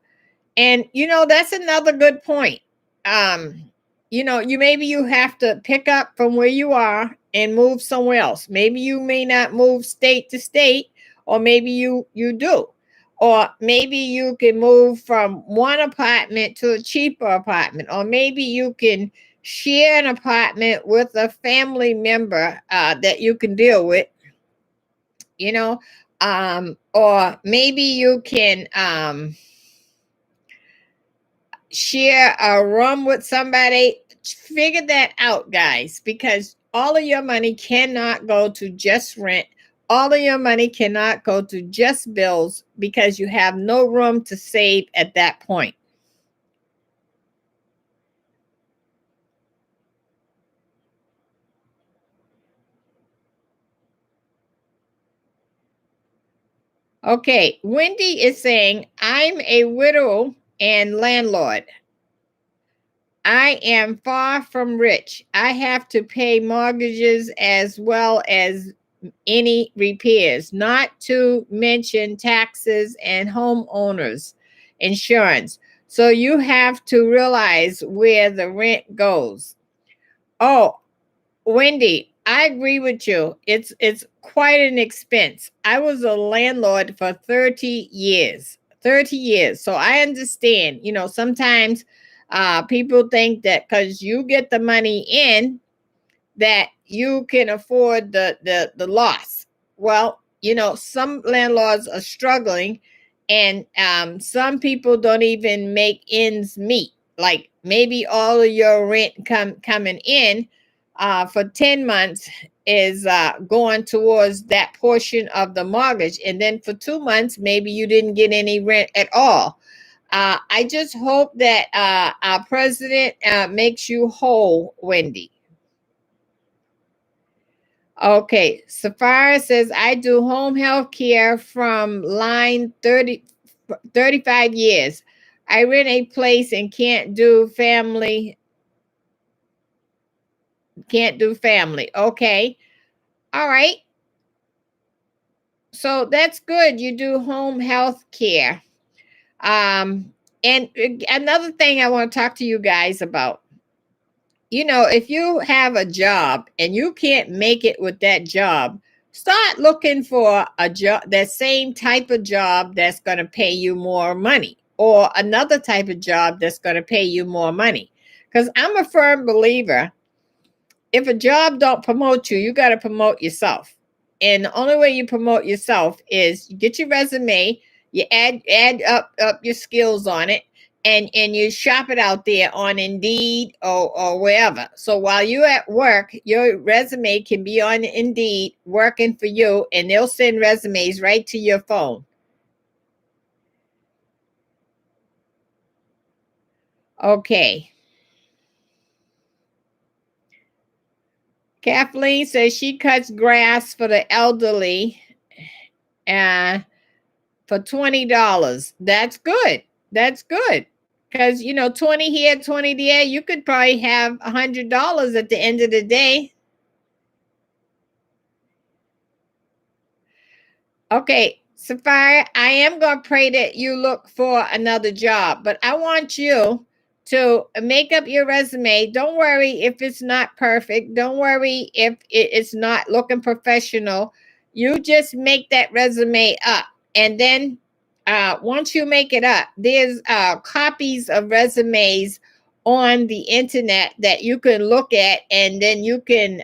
And that's another good point. Um, maybe you have to pick up from where you are and move somewhere else. Maybe you may not move state to state, or maybe you do. Or maybe you can move from one apartment to a cheaper apartment, or maybe you can share an apartment with a family member that you can deal with, or maybe you can share a room with somebody. Figure that out, guys, because all of your money cannot go to just rent. All of your money cannot go to just bills, because you have no room to save at that point. Okay, Wendy is saying, I'm a widow and landlord. I am far from rich. I have to pay mortgages as well as any repairs, not to mention taxes and homeowners insurance. So you have to realize where the rent goes. Oh, Wendy, I agree with you. It's quite an expense. I was a landlord for 30 years. 30 years. So I understand, sometimes people think that because you get the money in, that you can afford the loss. Well, some landlords are struggling, and some people don't even make ends meet. Like maybe all of your rent coming in for 10 months is going towards that portion of the mortgage, and then for 2 months maybe you didn't get any rent at all. I just hope that our president makes you whole, Wendy. Okay, Sapphire says, I do home health care from line 35 years. I rent a place and can't do family. Okay. All right. So that's good. You do home health care. And another thing I want to talk to you guys about. If you have a job and you can't make it with that job, start looking for a job, that same type of job that's going to pay you more money, or another type of job that's going to pay you more money. Because I'm a firm believer, if a job don't promote you, you got to promote yourself. And the only way you promote yourself is you get your resume, you add up your skills on it, and you shop it out there on Indeed or wherever. So while you're at work, your resume can be on Indeed working for you, and they'll send resumes right to your phone. Okay. Kathleen says she cuts grass for the elderly for $20. That's good. That's good. Because 20 here, 20 there, you could probably have $100 at the end of the day. Okay, Sapphire, I am going to pray that you look for another job, but I want you to make up your resume. Don't worry if it's not perfect. Don't worry if it's not looking professional. You just make that resume up. And then once you make it up, there's copies of resumes on the internet that you can look at, and then you can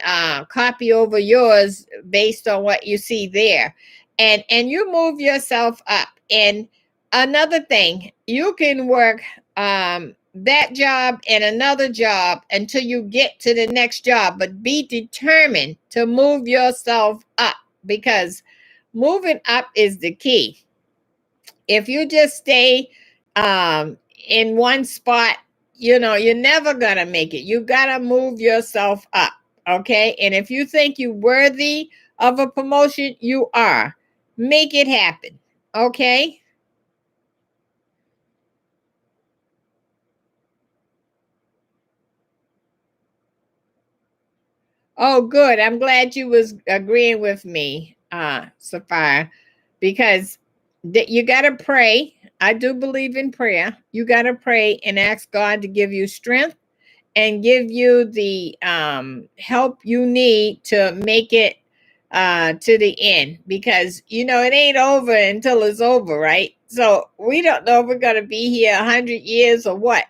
copy over yours based on what you see there. And you move yourself up. And another thing, you can work that job and another job until you get to the next job, but be determined to move yourself up, because moving up is the key. If you just stay in one spot you're never going to make it. You got to move yourself up. Okay. And if you think you're worthy of a promotion, you are. Make it happen. Okay. Oh, good. I'm glad you was agreeing with me, Sapphire, because you got to pray. I do believe in prayer. You got to pray and ask God to give you strength and give you the help you need to make it to the end, because it ain't over until it's over, right? So we don't know if we're going to be here 100 years or what.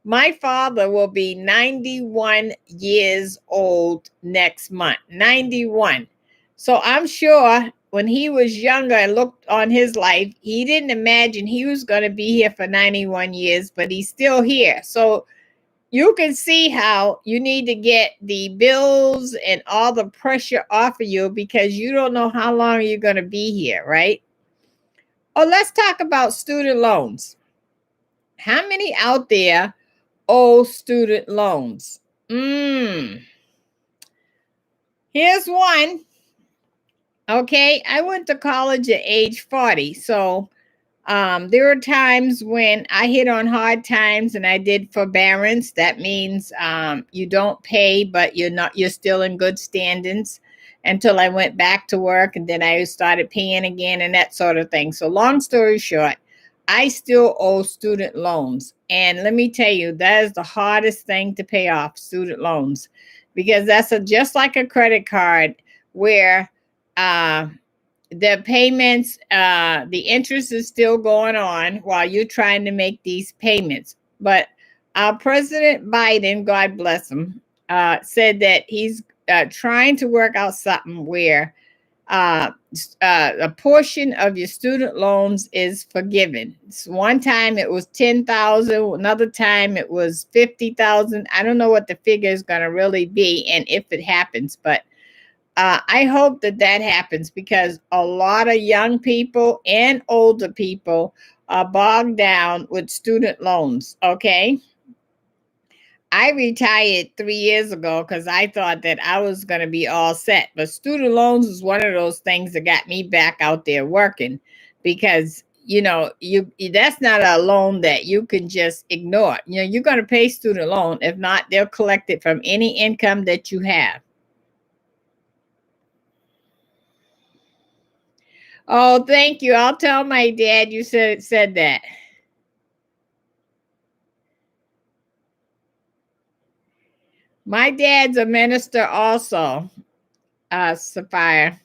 My father will be 91 years old next month. 91. So I'm sure when he was younger and looked on his life, he didn't imagine he was going to be here for 91 years, but he's still here. So you can see how you need to get the bills and all the pressure off of you, because you don't know how long you're going to be here, right? Oh, let's talk about student loans. How many out there owe student loans? Here's one. Okay, I went to college at age 40, so there were times when I hit on hard times and I did forbearance. That means you don't pay, but you're still in good standings, until I went back to work, and then I started paying again and that sort of thing. So long story short, I still owe student loans. And let me tell you, that is the hardest thing to pay off, student loans, because that's just like a credit card, where the payments, the interest is still going on while you're trying to make these payments. But our President Biden, God bless him, said that he's trying to work out something where a portion of your student loans is forgiven. So one time it was 10,000, another time it was 50,000. I don't know what the figure is going to really be and if it happens, but I hope that happens, because a lot of young people and older people are bogged down with student loans. Okay. I retired 3 years ago because I thought that I was going to be all set. But student loans is one of those things that got me back out there working, because that's not a loan that you can just ignore. You're going to pay student loan. If not, they'll collect it from any income that you have. Oh, thank you. I'll tell my dad you said that. My dad's a minister also, Sapphire.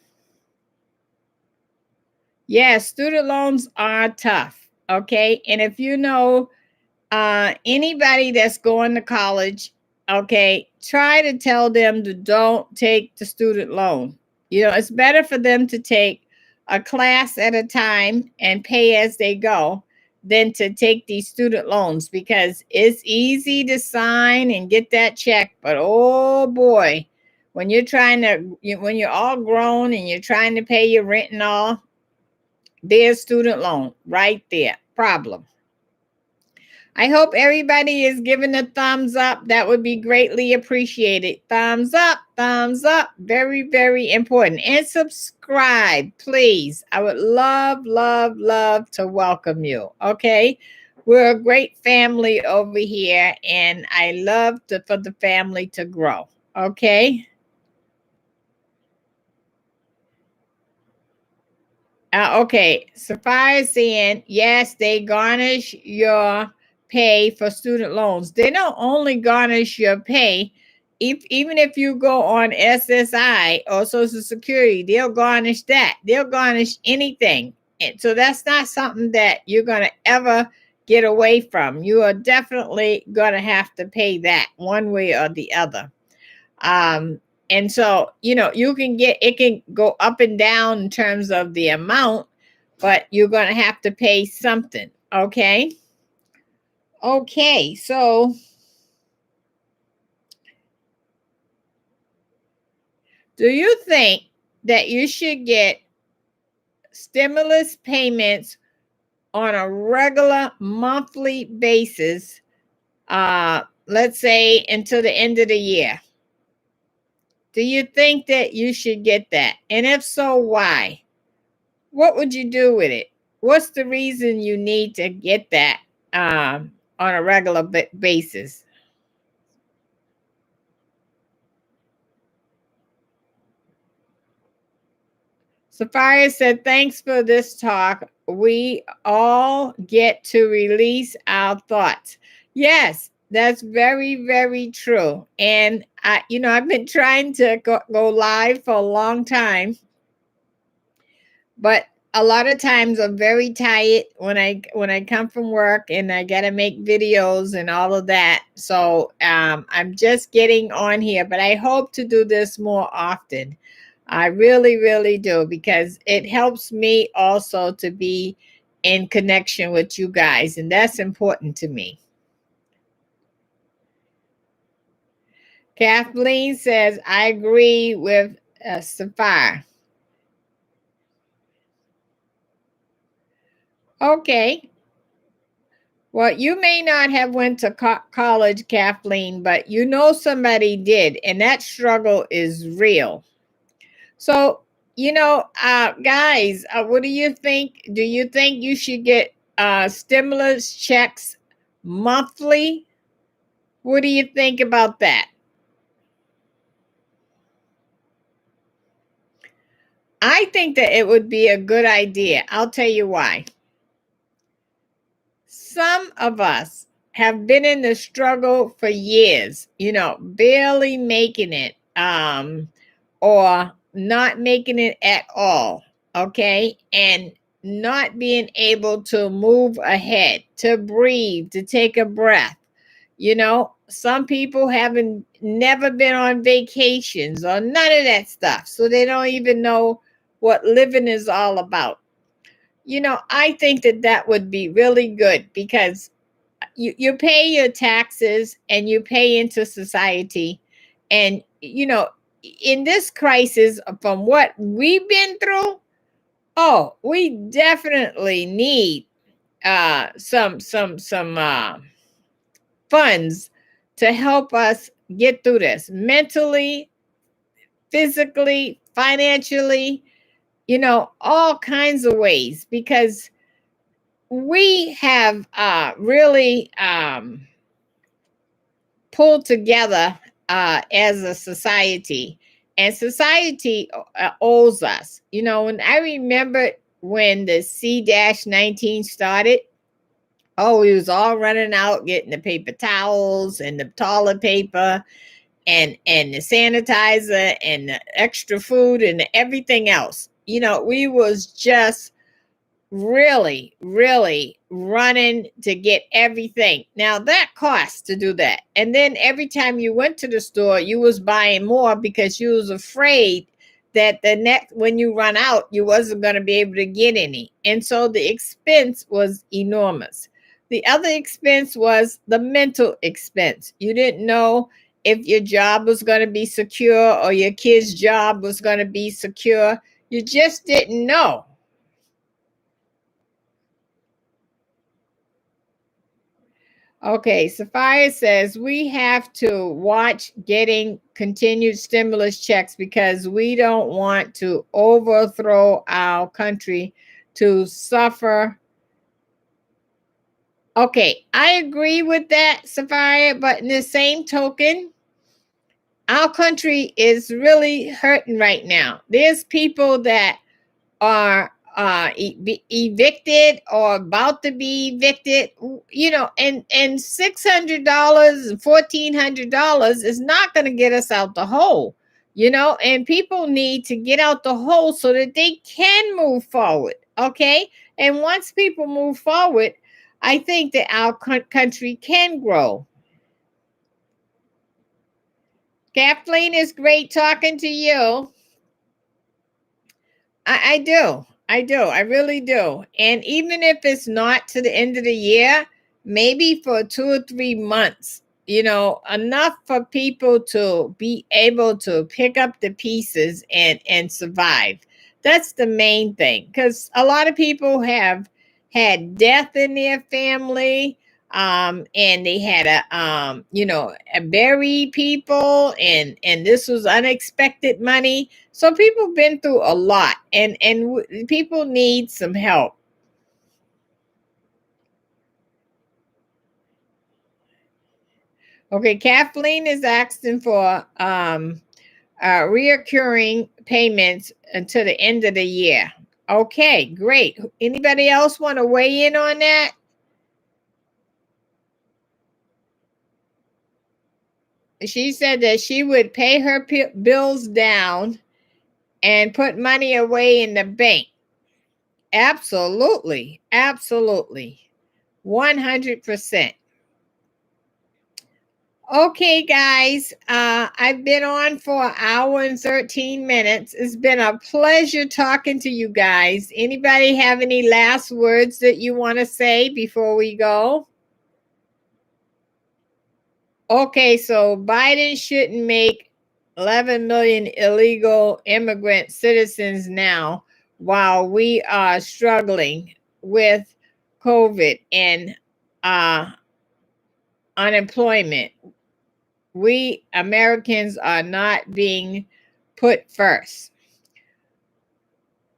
Yeah, student loans are tough. Okay. And if you know anybody that's going to college, okay, try to tell them to don't take the student loan. It's better for them to take a class at a time and pay as they go than to take these student loans, because it's easy to sign and get that check. But oh boy, when when you're all grown and you're trying to pay your rent and all, there's student loan right there. Problem. I hope everybody is giving a thumbs up. That would be greatly appreciated. Thumbs up, thumbs up. Very, very important. And subscribe, please. I would love, love, love to welcome you. Okay. We're a great family over here, and I love for the family to grow. Okay. Okay. Sapphire saying, yes, they garnish your pay for student loans. They don't only garnish your pay, even if you go on SSI or Social Security, they'll garnish that. They'll garnish anything. And so that's not something that you're going to ever get away from. You are definitely going to have to pay that one way or the other. And so, it can go up and down in terms of the amount, but you're going to have to pay something. Okay. Okay. So, do you think that you should get stimulus payments on a regular monthly basis let's say until the end of the year. Do you think that you should get that? And if so, why? What would you do with it? What's the reason you need to get that on a regular basis? Sapphire said, thanks for this talk. We all get to release our thoughts. Yes, that's very, very true. And I've been trying to go live for a long time, but a lot of times I'm very tired when I come from work and I gotta make videos and all of that. So I'm just getting on here, but I hope to do this more often. I really, really do, because it helps me also to be in connection with you guys, and that's important to me. Kathleen says, I agree with Sapphire. Okay. Well, you may not have went to college, Kathleen, but you know somebody did, and that struggle is real. So, guys, what do you think? Do you think you should get stimulus checks monthly? What do you think about that? I think that it would be a good idea. I'll tell you why. Some of us have been in the struggle for years, barely making it, or not making it at all. Okay. And not being able to move ahead, to breathe, to take a breath. Some people haven't never been on vacations or none of that stuff. So they don't even know what living is all about. I think that would be really good, because you pay your taxes and you pay into society. And, in this crisis, from what we've been through, we definitely need some funds to help us get through this mentally, physically, financially, all kinds of ways, because we have really pulled together as a society, and society owes us. And I remember when the C-19 started, we was all running out getting the paper towels and the toilet paper and the sanitizer and the extra food and everything else. We was just really, really running to get everything. Now that costs to do that. And then every time you went to the store, you was buying more because you was afraid that the next, when you run out, you wasn't going to be able to get any. And so the expense was enormous. The other expense was the mental expense. You didn't know if your job was going to be secure or your kid's job was going to be secure. You just didn't know. Okay, Sapphire says we have to watch getting continued stimulus checks because we don't want to overthrow our country to suffer. Okay, I agree with that, Sapphire, but in the same token, our country is really hurting right now. There's people that are evicted or about to be evicted, and $600, $1,400 is not going to get us out the hole, and people need to get out the hole so that they can move forward. Okay. And once people move forward, I think that our country can grow. Kathleen, is great talking to you. I do. I do. I really do. And even if it's not to the end of the year, maybe for 2 or 3 months, enough for people to be able to pick up the pieces and survive. That's the main thing, because a lot of people have had death in their family. and they had a bury people, and this was unexpected money. So people been through a lot, and people need some help. Okay, Kathleen is asking for reoccurring payments until the end of the year. Okay, great. Anybody else want to weigh in on that? She said that she would pay her bills down and put money away in the bank. Absolutely. Absolutely. 100%. Okay, guys, I've been on for an hour and 13 minutes. It's been a pleasure talking to you guys. Anybody have any last words that you want to say before we go? Okay, so Biden shouldn't make 11 million illegal immigrant citizens now while we are struggling with COVID and unemployment. We Americans are not being put first.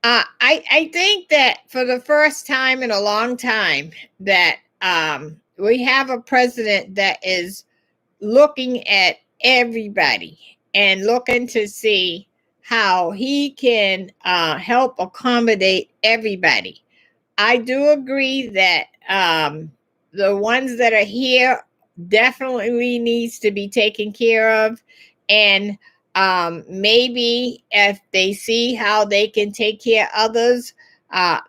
I think that for the first time in a long time that we have a president that is looking at everybody and looking to see how he can help accommodate everybody. I do agree that the ones that are here definitely needs to be taken care of, and maybe if they see how they can take care of others,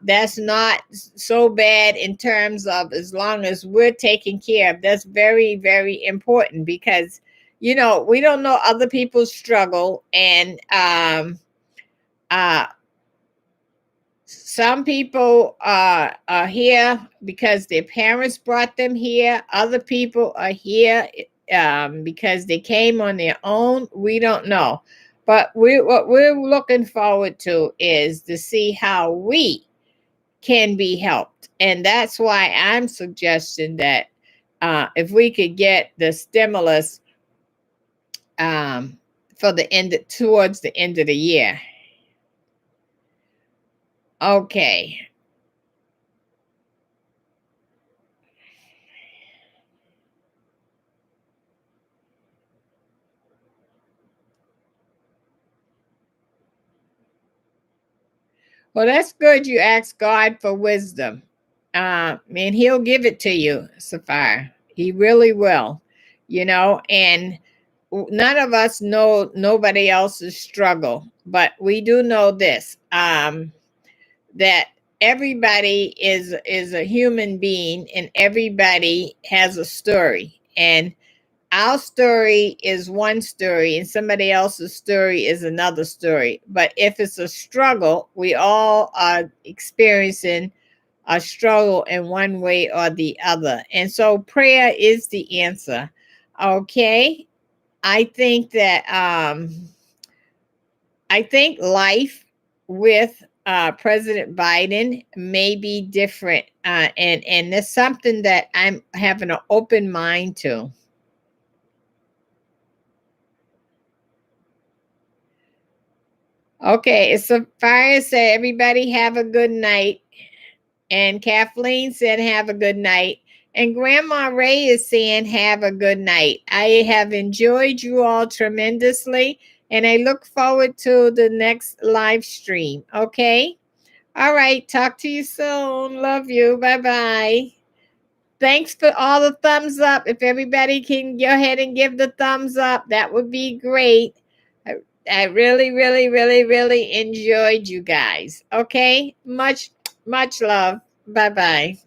that's not so bad in terms of as long as we're taking care of. That's very, very important because we don't know other people's struggle, and some people are here because their parents brought them here. Other people are here because they came on their own. We don't know. But what we're looking forward to is to see how we can be helped. And that's why I'm suggesting that if we could get the stimulus for towards the end of the year. Okay. Well, that's good. You ask God for wisdom. And he'll give it to you, Sapphire. He really will. And none of us know nobody else's struggle, but we do know this, that everybody is a human being, and everybody has a story. And our story is one story, and somebody else's story is another story. But if it's a struggle, we all are experiencing a struggle in one way or the other. And so prayer is the answer. Okay. I think that I think life with President Biden may be different, and it's something that I'm having an open mind to. Okay, so Fire said, everybody have a good night. And Kathleen said, have a good night. And Grandma Ray is saying, have a good night. I have enjoyed you all tremendously, and I look forward to the next live stream. Okay? All right. Talk to you soon. Love you. Bye-bye. Thanks for all the thumbs up. If everybody can go ahead and give the thumbs up, that would be great. I really, really, really, really enjoyed you guys. Okay? Much, much love. Bye-bye.